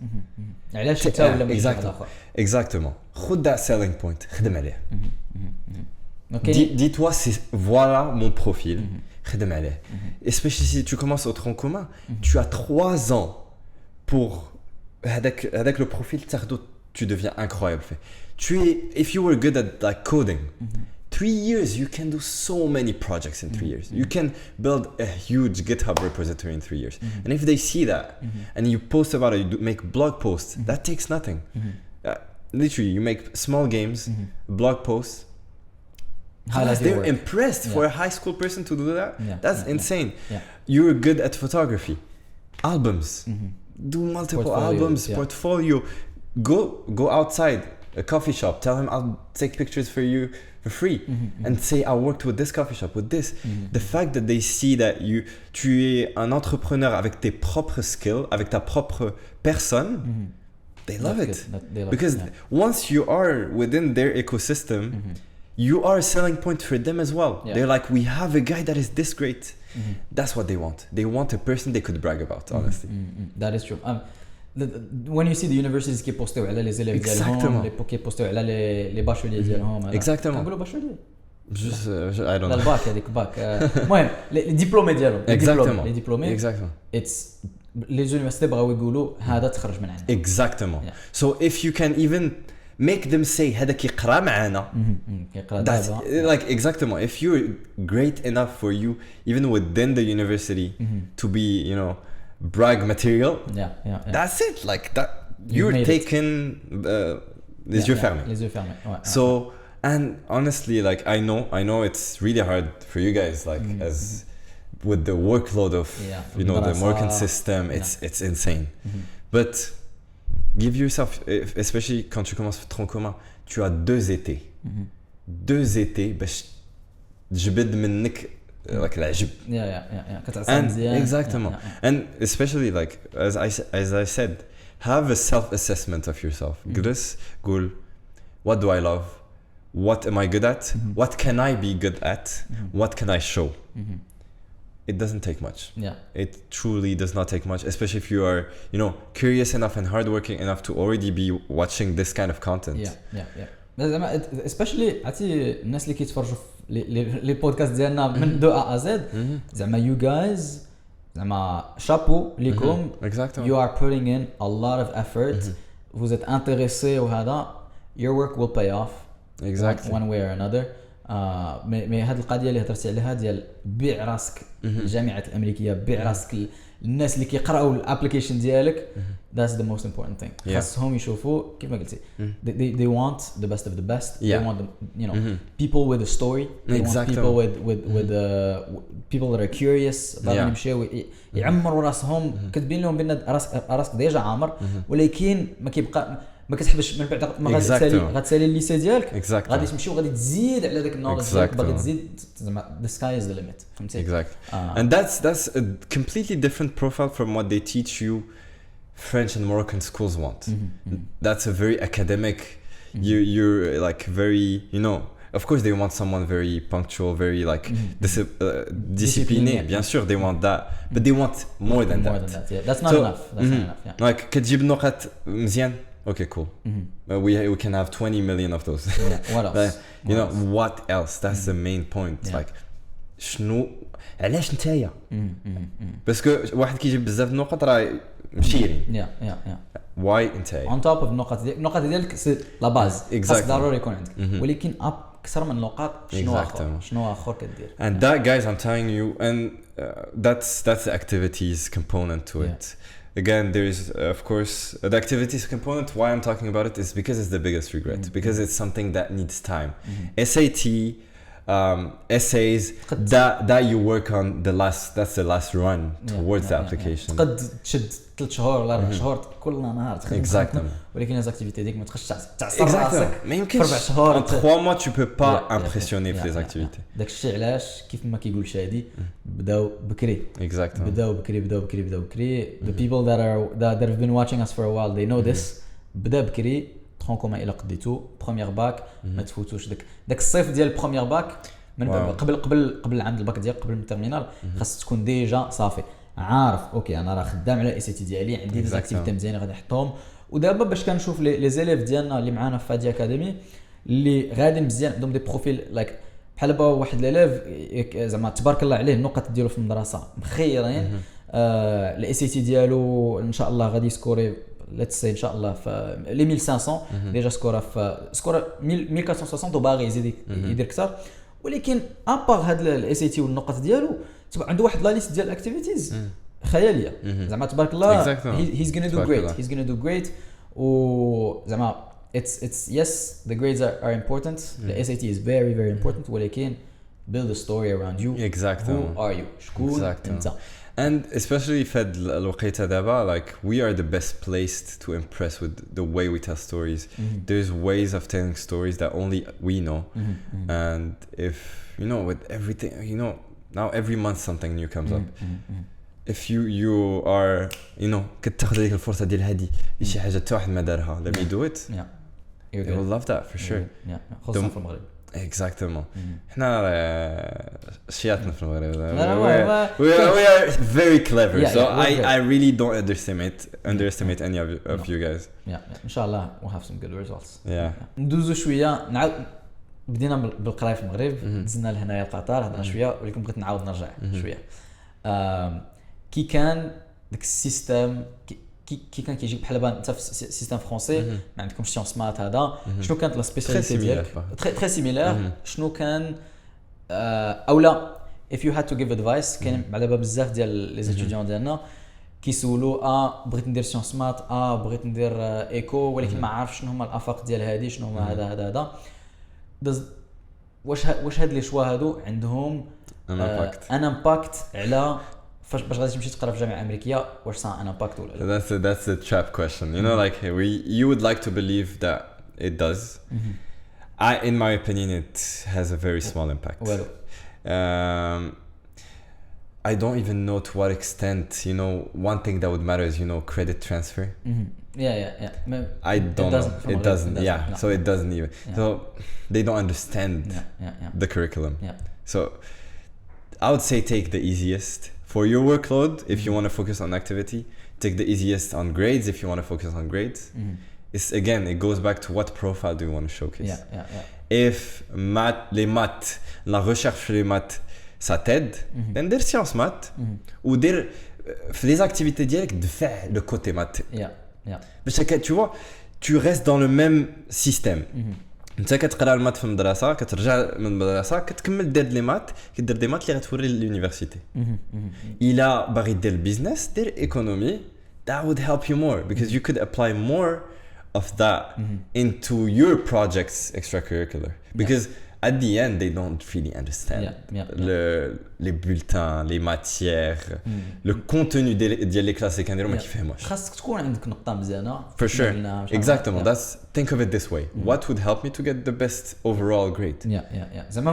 علاش انت ولا من واحد اخر؟ Exactement. خد that selling point, خدم عليه. Dis-toi, voilà mon profil, خدم عليه. Especially si tu commences au tronc commun, tu as 3 ans pour avec le profil تاخدو, tu deviens incroyable. If you were good at like coding, 3 years you can do so many projects in 3 years. You can build a huge GitHub repository in 3 years. And if they see that and you post about it, you make blog posts, that takes nothing. Literally, you make small games, blog posts. They're impressed for a high school person to do that. That's insane. You're good at photography, albums, do multiple albums, portfolio. Go outside a coffee shop, tell him I'll take pictures for you for free, and say I worked with this coffee shop with this. The fact that they see that tu es un entrepreneur avec tes propres skills, avec ta propre personne, they love it. Because once you are within their ecosystem, you are a selling point for them as well. They're like, we have a guy that is this great. That's what they want. They want a person they could brag about, honestly. That is true. When you see the universities qui postent على les élèves ديالهم, les qui postent على les bacheliers ديالهم. Exactement. كنقولوا bachelier. I don't know. الباك هذيك باك. المهم les diplômés ديالهم. Exactement. Les diplômés. Exactement. It's les universités بغاو يقولوا هذا تخرج من عندنا. Exactement. So if you can even make them say هذا كيقرا معنا. That's like exactement. If you're great enough for you, even within the university, to be, brag material. That's it. Like that, you're taken. Les yeux fermés. Les yeux fermés. Ouais, so, and honestly, like I know it's really hard for you guys, like as with the workload of the Morgan system, it's insane. But give yourself, especially quand tu commences tronc commun, tu as 2 étés. 2 étés باش تجبد منك like العجب. كتعصب مزيان. Exactement. And especially like as I said, have a self-assessment of yourself. جلس قول what do I love? What am I good at? What can I be good at? What can I show? It doesn't take much. It truly does not take much, especially if you are, curious enough and hardworking enough to already be watching this kind of content. زعما especially عرفتي الناس اللي كيتفرجوا لي بودكاست ديالنا من دو ا زد زعما you guys زعما شابو ليكم. You are putting in a lot of effort. Vous êtes intéressés وهذا your work will pay off one way or another. مي هاد القضيه اللي هضرتي عليها ديال بيع راسك الجامعات الامريكيه, بيع راسك الناس اللي كيقراو الابليكيشن ديالك, that's the most important thing. خاصهم يشوفوا كيف ما قلتي they want the best of the best. They want people with a story. They want people with people that are curious باغيين يمشيو يعمروا راسهم. كتبين لهم بان راسك ديجا عامر, ولكن ما كتحبش من بعد ما غتسالي الليسي ديالك, غادي تمشي وغادي تزيد على داك النولج ديالك, باغي تزيد زعما the sky is the limit. فهمتي؟ And that's a completely different profile from what they teach you French and Moroccan schools want. That's a very academic, you're like very, of course they want someone very punctual, very like discipliné, bien sûr they want that, but they want more than that. That's not enough. Like كتجيب نقط مزيان. Okay, cool. We can have 20 million of those. What else? What else? That's the main point. Like شنو علاش نتايا؟ باسكو واحد كيجيب بزاف النقط راه مشيرين. Why نتايا؟ On top of النقط ديالك سي لا باز. خاص ضروري يكون عندك. ولكن اكثر من النقاط شنو اخر كدير. And that, guys, I'm telling you, and that's the activities component to it. again, there is of course the activities component. Why I'm talking about it is because it's the biggest regret. Because it's something that needs time. SAT, essays that you work on that's the last run towards the application. قد تشد 3 شهور ولا 4 شهور كل نهار تخدم. Exactement. ولكن هذه اكتيفيتي هذيك ما تخش تعصر راسك. ما يمكنش. 4 شهور. En 3 mois tu peux pas impressionner في les activités. داك الشيء علاش كيف ما كيقول شادي بداو بكري. Exactement. بداو بكري. The people that have been watching us for a while they know this. بدا بكري تخون كوما الى قديتو بروميير باك ما تفوتوش داك الصيف ديال البروميير باك من قبل العام الباك ديالك قبل التيرمينال خاص تكون ديجا صافي عارف اوكي انا راه خدام على اي سي تي ديالي عندي دي اكتيفيتي مزيانين غادي نحطهم. ودابا باش كنشوف لي زيليف ديالنا اللي معانا في فادي اكاديمي اللي غادي مزيان عندهم دي بروفيل لايك بحال دابا واحد ليليف زعما تبارك الله عليه النقط ديالو في المدرسه مخيرين الاي سي تي ديالو ان شاء الله غادي يسكوري ليتس سي ان شاء الله في لي 1500 ديجا سكور 1460 وباغي يزيد يدير اكثر. ولكن ابار هاد الاي سي تي والنقط ديالو تبع عنده واحد لا ليست ديال الاكتيفيتيز خياليه زعما تبارك الله. he's gonna do great و زعما it's yes the grades are important. the SAT is very very important ولكن build a story around you. Who are you شكون انت. And especially في هاد الوقيته دابا like we are the best placed to impress with the way we tell stories. There's ways of telling stories that only we know. And if you know with everything you know now every month something new comes up. If you are you know كتاخذ هذيك الفرصه ديال هذه شي حاجه حتى واحد ما دارها let me do it. You will love that for sure. خصوصا في المغرب. Exactement. احنا شياتنا في المغرب. We are very clever. So I really don't underestimate any of you guys. ان شاء الله we'll have some good results. ندوزو شويه نعاود بدينا بالقرايه في المغرب دزنا لهنايا لقطر هضرنا شويه ولكن بغيت نعاود نرجع شويه. كي كان داك السيستم كي كان كيجيك بحال دابا انت في السيستم فرونسي ما عندكمش سيونس مات هذا شنو كانت لا سبيسياليتي ديالك تري سيميلير شنو كان اولا if you had to give advice كاين مع دابا بزاف ديال لي ستوديون ديالنا كيسولوا بغيت ندير سيونس مات بغيت ندير ايكو ولكن ما عارف شنو هما الافاق ديال هذه شنو هما هذا واش هاد لي شوا هادو عندهم ان امباكت على باش غادي تمشي تقرا في جامعه امريكيه واش صار ان امباكت ولا that's a trap question you know like you would like to believe that it does. In my opinion it has a very small impact. I don't even know to what extent you know one thing that would matter is you know credit transfer. I don't know it doesn't so it doesn't even so they don't understand the curriculum. So I would say take the easiest for your workload. If you want to focus on activity, take the easiest on grades. If you want to focus on grades, it's again it goes back to what profile do you want to showcase. If les maths, la recherche sur les maths ça t'aide, then dire sciences maths ou dire les activités directes de faire le côté maths. Parce que tu vois tu restes dans le même système. انت كتقرا المات في المدرسه كترجع من المدرسه كتكمل دير لي مات كدير دي مات اللي غتوري لليونيفرسيتي. الا باغي دير البيزنس دير ايكونومي that would help you more because you could apply more of that into your projects extracurricular because at the end they don't really understand les bulletins les matières le contenu ديال les classes كنديرو ما كيفهموش. خاصك تكون عندك نقطه مزيانه for sure exactement that's think of it this way what would help me to get the best overall grade. زعما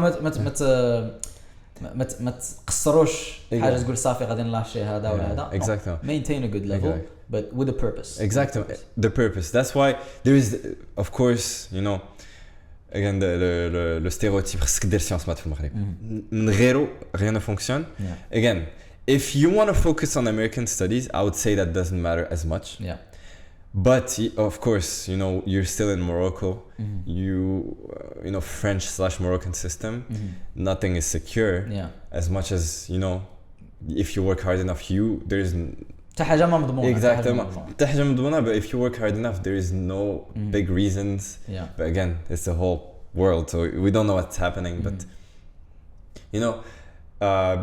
ما تقصروش حاجه تقول صافي غادي نلاشي هذا ولا هذا. maintain a good level but with a purpose. The purpose that's why there is of course you know again le stéréotype خصك دير سيونس مات في المغرب من غيرو rien ne fonctionne. Again if you want to focus on American studies I would say that doesn't matter as much. But of course you know you're still in Morocco. You know French/Moroccan system nothing is secure as much as you know if you work hard enough there's حتى حاجه ما مضمونه. حتى حاجه مضمونه but if you work hard enough there is no big reasons. But again it's the whole world so we don't know what's happening but you know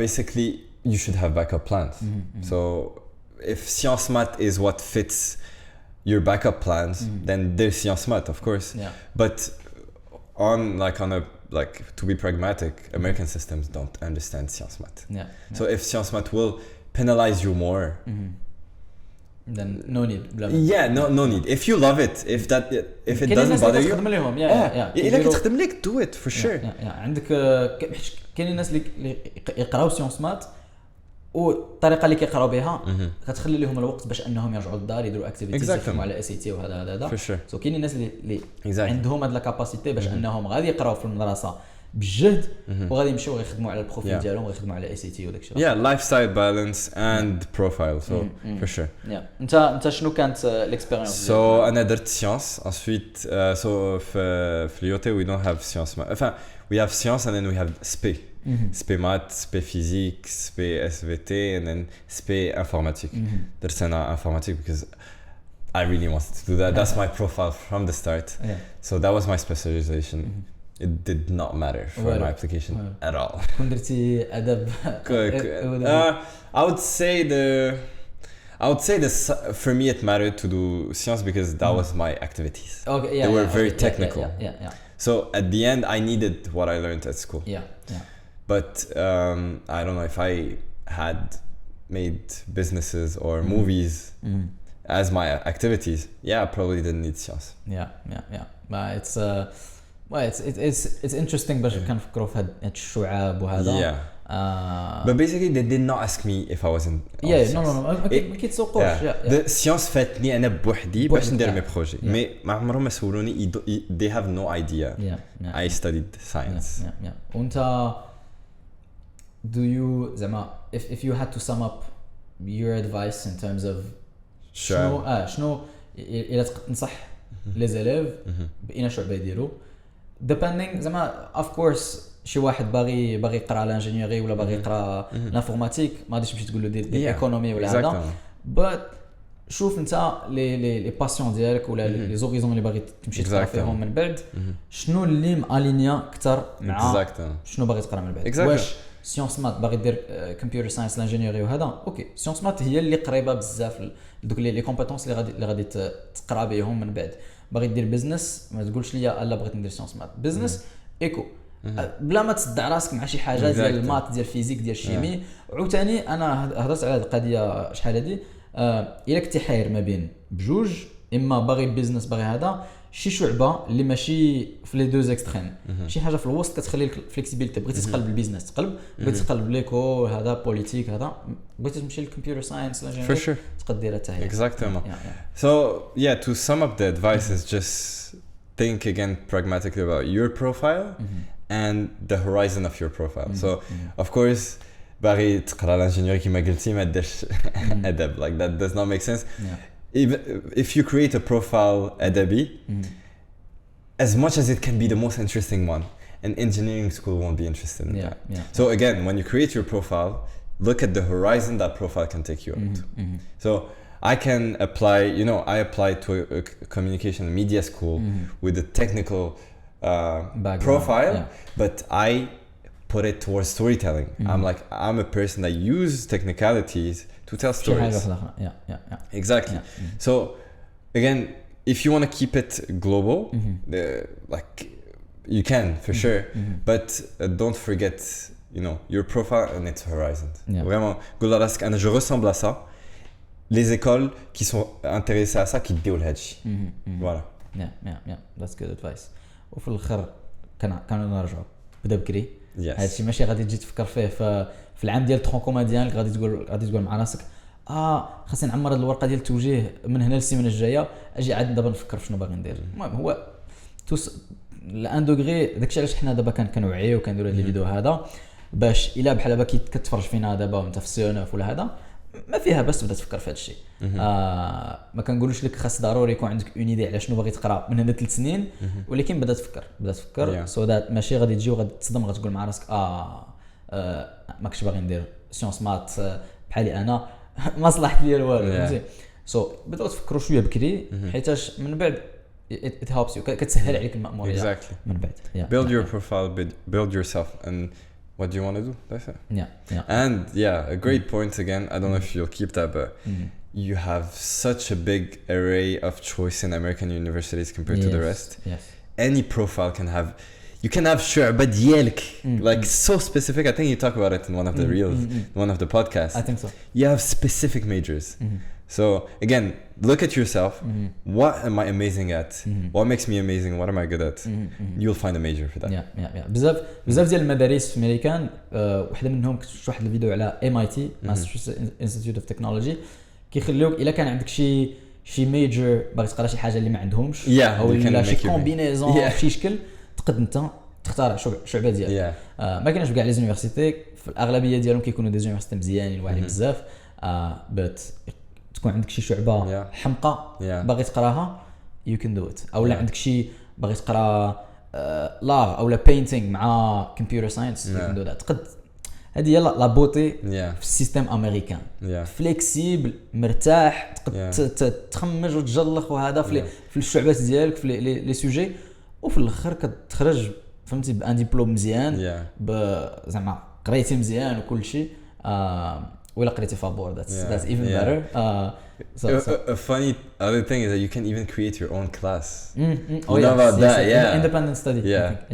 basically you should have backup plans. So if science math is what fits your backup plans, then there's science math, of course. Yeah. But on a to be pragmatic, American systems don't understand science math. Yeah. So if science math will penalize you more, then no need. No need. If you love it, if it doesn't bother you, إلا كتخدم لك do it for sure. عندك كاين الناس اللي يقراو سيونس مات والطريقه اللي كيقراو بها كتخلي لهم الوقت باش انهم يرجعوا للدار يديروا اكتيفيتيز يخدموا على اس اي تي وهذا سو كاين الناس اللي عندهم هاد لا كاباسيتي باش انهم غادي يقراو في المدرسه بجهد وغادي يمشيو يخدموا على البروفيل ديالهم ويخدموا على اس اي تي وداك الشيء. لايف ستايل بالانس اند بروفايل سو فور شور. انت شنو كانت الاكسبيرينس؟ سو انا درت سيونس انسويت سو في اليوتي وي دونت هاف سيونس enfin we have science and then we have SPE. SPE maths, SPE physique, SPE SVT and then SPE informatique. درت انا informatique because I really wanted to do that. That's my profile from the start. So that was my specialization. It did not matter for my application at all. كون درتي ادب I would say this for me it mattered to do science because that was my activities. Okay, they were very technical. Yeah. So at the end I needed what I learned at school. Yeah. But I don't know if I had made businesses or movies as my activities. I probably didn't need science. Yeah. But it's interesting باش كنفكروا في هاد الشعاب وهذا. But basically they did not ask me if I wasn't. No. ما كيتسوقوش. The science فاتني أنا بوحدي باش ندير مي بروجي. مي ما عمرهم ما سولوني. They have no idea. I studied science. وأنت do you زعما if you had to sum up your advice in terms of شنو إلا تنصح لي زيليف بأين شعبة يديروا depending زعما of course شي واحد باغي يقرا لانجينيوري ولا باغي يقرا لانفورماتيك ما غاديش تمشي تقول له دير ايكونومي ولا هذا but شوف انت لي باسيون ديالك ولا لي زوريزون اللي باغي تمشي تقرا فيهم من بعد شنو اللي مالينيا اكثر مع شنو باغي تقرا من بعد واش سيونس مات باغي دير كمبيوتر ساينس لانجينيوري وهذا اوكي سيونس مات هي اللي قريبه بزاف دوك لي كومبيتونس اللي غادي تقرا بهم من بعد باغي دير بزنس ما تقولش لي الا بغيت ندير سيونس مات بزنس ايكو بلا ما تصدع راسك مع شي حاجه ديال المات ديال الفيزيك ديال الشيمي وثاني انا هضرت على هذه القضيه شحال هذه الا كنتي حاير ما بين بجوج اما باغي بيزنس باغي هذا شي شعبه اللي ماشي في لي دوز اكستريم شي حاجه في الوسط كتخلي لك فليكسيبيليتي بغيتي تقلب البيزنس بغيتي تقلب ليكو هذا بوليتيك هذا بغيتي تمشي للكمبيوتر ساينس لا تقدر ديرها حتى هي exactly so to sum up the advice is just think again pragmatically about your profile and the horizon of your profile so of course باغي تقرا لانجينيوري كيما قلتي ما ديرش ادب like that does not make sense even if you create a profile adabi as much as it can be the most interesting one an engineering school won't be interested in that so again when you create your profile look at the horizon that profile can take you out so I can apply I applied to a communication and media school with a technical profile but I put it towards storytelling I'm a person that uses technicalities to tell stories exactly so again if you want to keep it global you can for sure but don't forget your profile and its horizon vraiment قول لراسك انا je ressemble à ça les écoles qui sont intéressées à ça qui déولent هادشي voilà that's good advice وفي الاخر كانوا نرجعوا بدا بكري هادشي ماشي غادي تجي تفكر فيه في العام ديال الترونكوما ديالك غادي تقول مع راسك خاصني نعمر هاد الورقه ديال التوجيه من هنا للسيمانه الجايه اجي عاد دابا نفكر في شنو باغي ندير المهم هو الان دوغري داكشي علاش حنا دابا كنوعيو وكنديروا هاد الفيديو هذا باش الا بحال دابا كتفرج فينا دابا وانت في سيونف ولا هذا ما فيها بس تبدا تفكر في هذا الشيء ما كنقولوش لك خاص ضروري يكون عندك اون ايدي على شنو باغي تقرا من هنا 3 سنين ولكن بدا تفكر سو ذات ماشي غادي تجي وغادي تصدم غتقول مع راسك ماكش باغي ندير سيونس مات بحالي انا ما صلحت ليا والو فهمتي سو بداو تفكروا شويه بكري حيتاش من بعد it helps you كتسهل عليك المأمورية من بعد build your profile build yourself and what do you want to do? That's it. Yeah. And yeah, a great point again. I don't know if you'll keep that, but you have such a big array of choice in American universities compared to the rest. Yes. Any profile can have, you can have شعبة ديالك, like so specific. I think you talk about it in one of the reels, one of the podcasts. I think so. You have specific majors. So again, look at yourself. What am I amazing at? What makes me amazing? What am I good at? You'll find a major for that. Yeah. بزاف ديال المدارس في امريكان وحده منهم كنت شفت واحد الفيديو على MIT Massachusetts Institute of Technology كيخليوك الا كان عندك شي ميجر باغي تقرا شي حاجه اللي ما عندهمش او لا شي كومبينيزون في شي شكل تقد انت تختار شعبه ديالك. ما كاينش كاع لي زونيفرسيتي في الاغلبيه ديالهم كيكونوا دي زونيفرسيتي مزيانين واعرين بزاف بس تكون عندك شي شعبه حمقى باغي تقراها you can do it او لا عندك شي باغي تقرا لاغ او لا بينتينغ مع كمبيوتر ساينس you can do that. تقد هذه هي لا بوتي في السيستم امريكان فليكسيبل مرتاح تقدر تخمج وتجلخ وهذا في الشعبات ديالك في لي سوجي وفي الاخر كتخرج فهمتي بان ديبلوم مزيان زعما قريتي مزيان وكل شيء ولا قريتي فابور that's even better. A funny other thing is that you can even create your own class. Oh yeah, about that, independent study.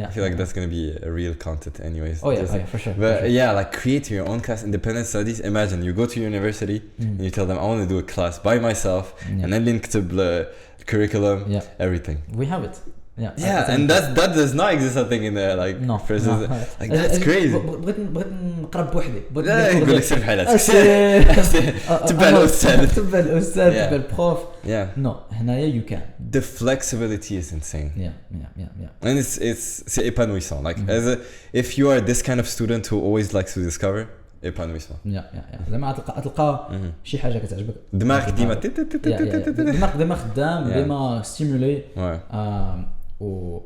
I feel like that's gonna be a real content anyways. Oh yeah, for sure. But yeah, like create your own class, independent studies. Imagine you go to university and you tell them I want to do a class by myself and then link to the curriculum, everything. We have it. And that does not exist, I think, in the like Française. Like that's crazy. بغيت نقرب بوحدي. يقول لك سير بحالك. تبع الأستاذ. تبع البروف. No, هنايا you can. The flexibility is insane. Yeah. And c'est épanouissant. Like if you are this kind of student who always likes to discover, épanouissant. زعما تلقى شي حاجه كتعجبك. دماغك ديما دماغ خدام ديما ستيمولي. و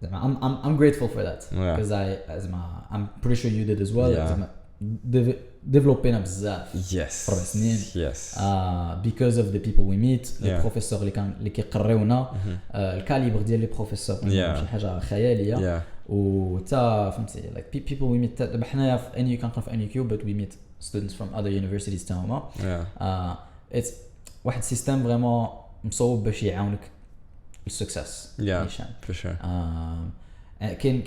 زعما I'm grateful for that because I'm pretty sure you did as well. زعما ديفلوبينا بزاف في 4 سنين because of the people we meet البروفيسور اللي كيقريونا الكاليبر ديال لي بروفيسور شي حاجه خياليه و تا فهمتي like people we meet دابا حنايا في NU كنقرا في NU but we meet students from other universities تاهما it's واحد السيستم فريمون مصوب باش يعاونك السكسس نيشان for sure. كاين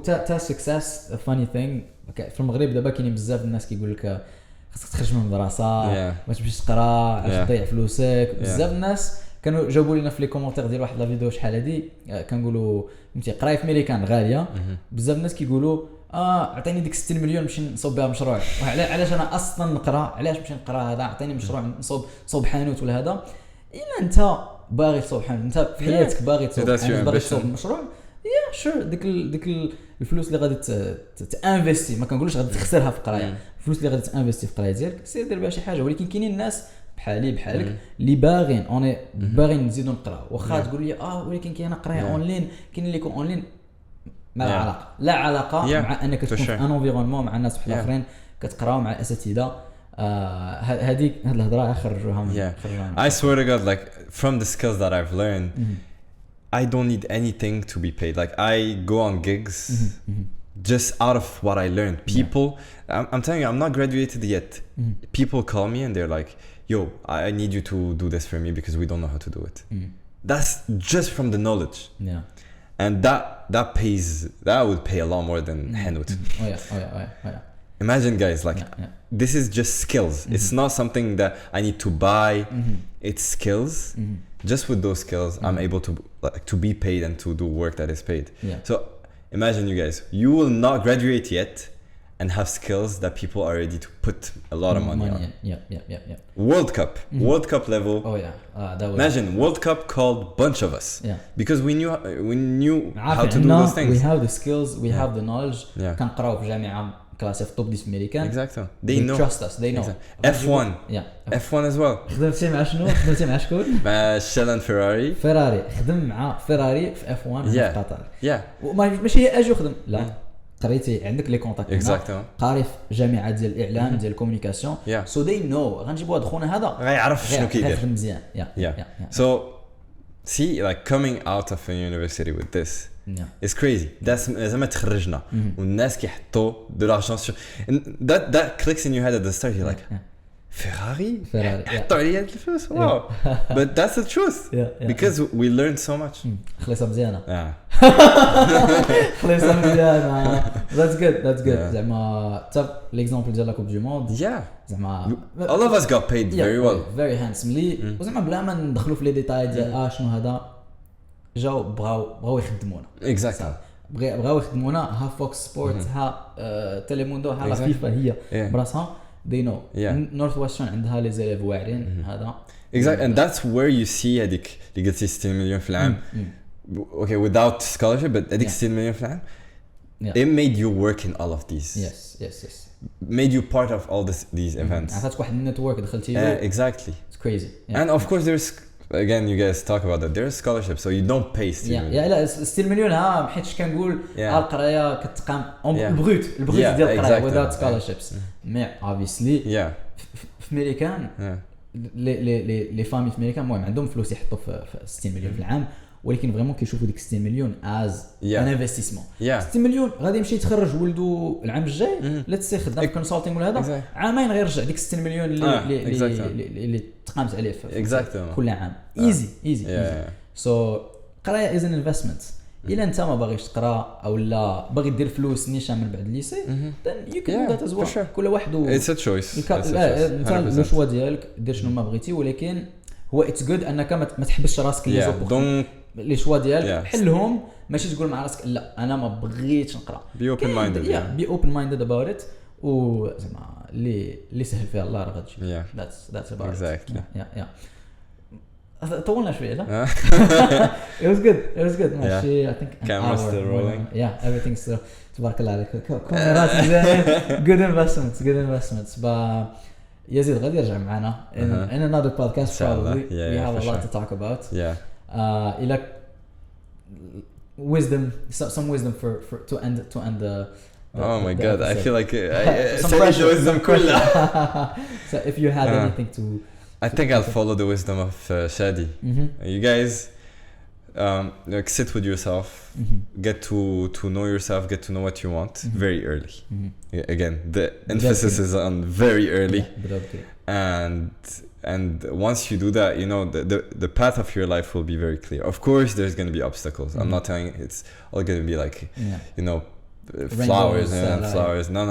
تا سكسس funny thing في المغرب دابا كاينين بزاف الناس كيقول لك خاصك تخرج من المدرسه ما تمشيش تقرا علاش تضيع فلوسك. بزاف الناس كانوا جاوبوا لنا في لي كومونتير ديال واحد لا فيديو شحال هادي كنقولوا فهمتي قرايه في ميريكان غاليه. بزاف الناس كيقولوا عطيني ديك 60 مليون نمشي نصوب بها مشروع. علاش انا اصلا نقرا علاش نمشي نقرا هذا عطيني مشروع نصوب حانوت ولا هذا. الا انت باغي تصوب حانوت انت في حياتك باغي تصوب مشروع sure ديك الفلوس اللي غادي تانفيستي ما كنقولوش غادي تخسرها في القرايه. الفلوس اللي غادي تانفيستي في القرايه ديالك سير دير بها شي حاجه. ولكن كاينين الناس بحالك اللي باغيين نزيدو نقرا واخا تقول لي ولكن كاين قرايه اونلاين كاين اللي يكون اونلاين ما لا علاقه مع انك تكون في ان انفيرونمون مع الناس وحده اخرين كتقراو مع اساتذه. هذه الهضره خرجوها I swear to God, like from the skills that I've learned I don't need anything to be paid. Like I go on gigs just out of what I learned. People, I'm telling you, I'm not graduated yet. People call me and they're like, yo, I need you to do this for me because we don't know how to do it. That's just from the knowledge. And that pays, that would pay a lot more than Hanut. Oh yeah. Imagine guys, like this is just skills. It's not something that I need to buy. It's skills. Just with those skills, I'm able to be paid and to do work that is paid. So imagine you guys, you will not graduate yet and have skills that people are ready to put a lot of money on. World Cup level. Oh yeah. That was imagine World Cup called bunch of us. Because we knew how to do those things. We have the skills, we have the knowledge. كنقراو في جامعة كلاسي في توب 10 في امريكان. Exactly. They know. Trust us. They know. F1. F1 as well. خدمتي مع شنو؟ خدمتي مع شكون؟ مع شيلان فيراري. خدم مع فيراري في F1 في قطر. ماشي هي اجي وخدم لا. قريتي عندك لي كونتاكت قاري في جامعه ديال الاعلام ديال الكومونيكاسيون سو دي نو غنجيبوا هاد خونا هذا غيعرف شنو كيدير مزيان so see like coming out of a university with this It's crazy. That's زعما تخرجنا والناس كيحطوا de l'argent sur that clicks in your head at the start. You're like Ferrari حطوا عليا هاد الفلوس. Wow. But that's the truth. Because we learned so much. خليصة مزيانة. خليصة مزيانة. That's good. زعما تاب l'exemple ديال لا كوب دو موند. زعما all of us got paid very well. Very handsomely. وزعما بلا ما ندخلوا في لي ديتاي ديال شنو هذا جاو بغاو يخدمونا. Exactly. بغاو يخدمونا ها فوكس سبورت ها تيليموندو ها لا فيفا هي براسها they know. Northwestern عندها لي زيليف واعرين هذا. Exactly, and that's where you see هذيك اللي قلتي 60 مليون في العام. Okay, without scholarship, but هذيك 60 مليون في العام. It made you work in all of these. Yes. Made you part of all these events. عطاتك واحد النتورك دخلتي. Exactly. It's crazy. And of course there's again you guys talk about that there's scholarships so you don't pay 60 million. لا 60 مليون ها حيت كنقول القرايه كتقام البروت ديال القرايه without scholarships. مي obviously في امريكان لي فامي في امريكان المهم عندهم فلوس يحطوا في 60 مليون في العام ولكن فريمون كيشوفوا ديك 60 مليون از ان انفستيسمون. 60 مليون غادي يمشي يتخرج ولدو العام الجاي لا تسي خدام في كونسلتينغ ولا هذا عامين غير يرجع ديك 60 مليون اللي تقامت عليه كل عام ايزي سو قرايه از ان انفستمنت. الا انت ما باغيش تقرا او لا باغي دير فلوس نيشان من بعد الليسي then you can do that as well. كل واحد it's a choice. انت لو شوا ديالك دير شنو ما بغيتي ولكن هو اتس جود انك ما تحبسش راسك لي شوا ديالك حلهم ماشي تقول مع راسك لا انا ما بغيتش نقرا. be open minded. be open minded about it وزعما اللي سهل فيها الله راه غتجي. that's about exactly. طولنا شويه لا. it was good ماشي I think camera still rolling. everything's still تبارك الله عليك كاميرات مزيان. good investments يزيد غادي يرجع معنا in another podcast probably. We have a lot to talk about. إلى wisdom some wisdom for to end the oh my god episode. I feel like some wisdom كلها. So if you had anything to I think I'll follow the wisdom of Shadi. You guys like sit with yourself, get to know yourself, get to know what you want very early. Again, the emphasis is on very early. And once you do that, you know the path of your life will be very clear. Of course, there's going to be obstacles. I'm not telling it's all going to be like you know flowers and flowers. No.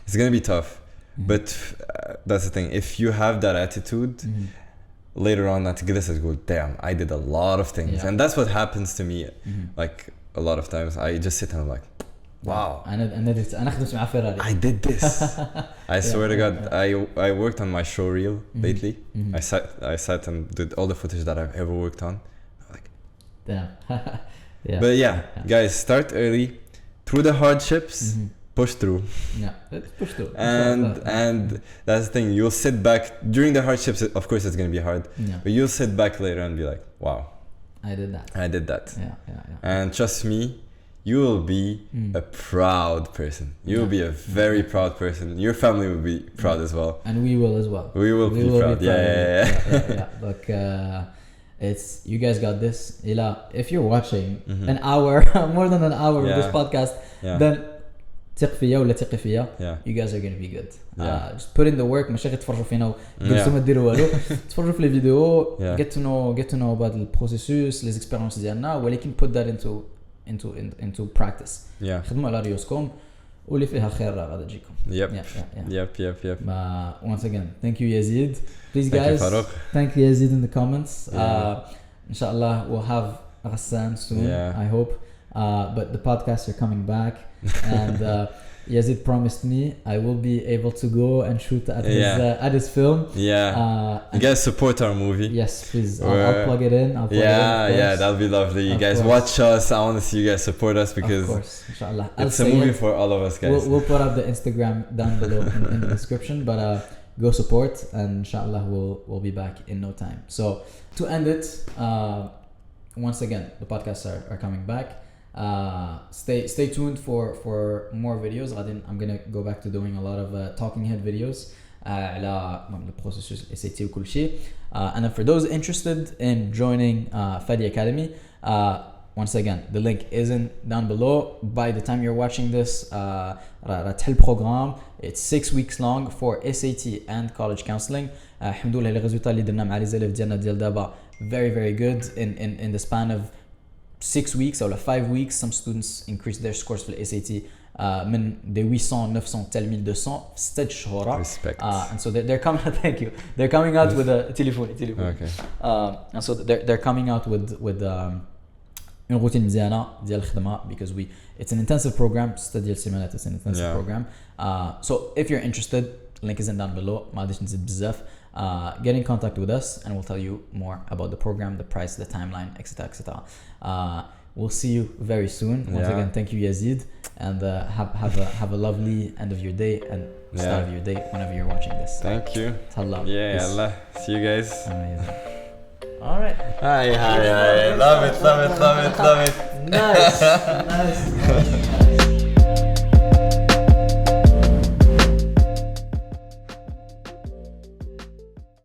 It's going to be tough. But that's the thing. If you have that attitude, later on, damn, I did a lot of things, and that's what happens to me. Like a lot of times, I just sit and I'm like, wow, I did this. I swear to God, I worked on my show reel lately. I sat and did all the footage that I've ever worked on. Like, damn. But guys, start early, through the hardships. Push through. Push through. And that's the thing. You'll sit back during the hardships. Of course, it's going to be hard. But you'll sit back later and be like, "Wow, I did that." And trust me, you will be a proud person. You will be a very proud person. Your family will be proud as well. And we will as well. We will be proud. Yeah. Look, it's you guys got this. If you're watching an hour, more than an hour of this podcast, then ثق فيا ولا ثقي فيا. You guys are gonna be good. Just put in the work. ماشي غير تفرجوا فينا وجلسوا ما ديروا والو. تفرجوا في لي فيديو. Get to know about the processus, les expériences ديالنا ولكن put that into practice. خدموا على ريوسكم واللي فيها خير غادي تجيكم. Yep. Once again, thank you Yazid. Please guys, thank you Yazid in the comments. Inshallah we'll have Ghassan soon. I hope. But the podcasts are coming back. And Yazid promised me I will be able to go and shoot at his film. You guys support our movie. Yes, please. I'll plug it in. That'll be lovely. You guys watch us. I want to see you guys support us because of course, inshallah. It's a movie for all of us guys. We'll put up the Instagram down below in the description, but go support and inshallah we'll be back in no time. So to end it, once again the podcasts are coming back. Stay tuned for more videos. I'm gonna go back to doing a lot of talking head videos على البروسيسوس SAT وكل شيء. And then for those interested in joining FADI Academy, once again, the link isn't down below. By the time you're watching this, راه تحل program. It's 6 weeks long for SAT and college counseling. الحمد لله les résultats اللي درنا مع les élèves ديالنا ديال دابا very very good in the span of 6 weeks or 5 weeks. Some students increased their scores for the SAT من des 800 900 حتى 1200 في 6 شهور. Respect. And so they're coming thank you. They're coming out with a téléphone. Okay. And so they're coming out with une routine مزيانة ديال الخدمة because it's an intensive program. ستة ديال السيمانات it's an intensive program. So if you're interested, link isn't down below. ما غاديش نزيد بزاف. Get in contact with us and we'll tell you more about the program, the price, the timeline, etc. etc. We'll see you very soon. Once again, thank you Yazid, and have a lovely end of your day and start of your day whenever you're watching this. Thank you. Tallah. Yeah, Allah. See you guys. Amazing. All right. Hi. Love it. Nice.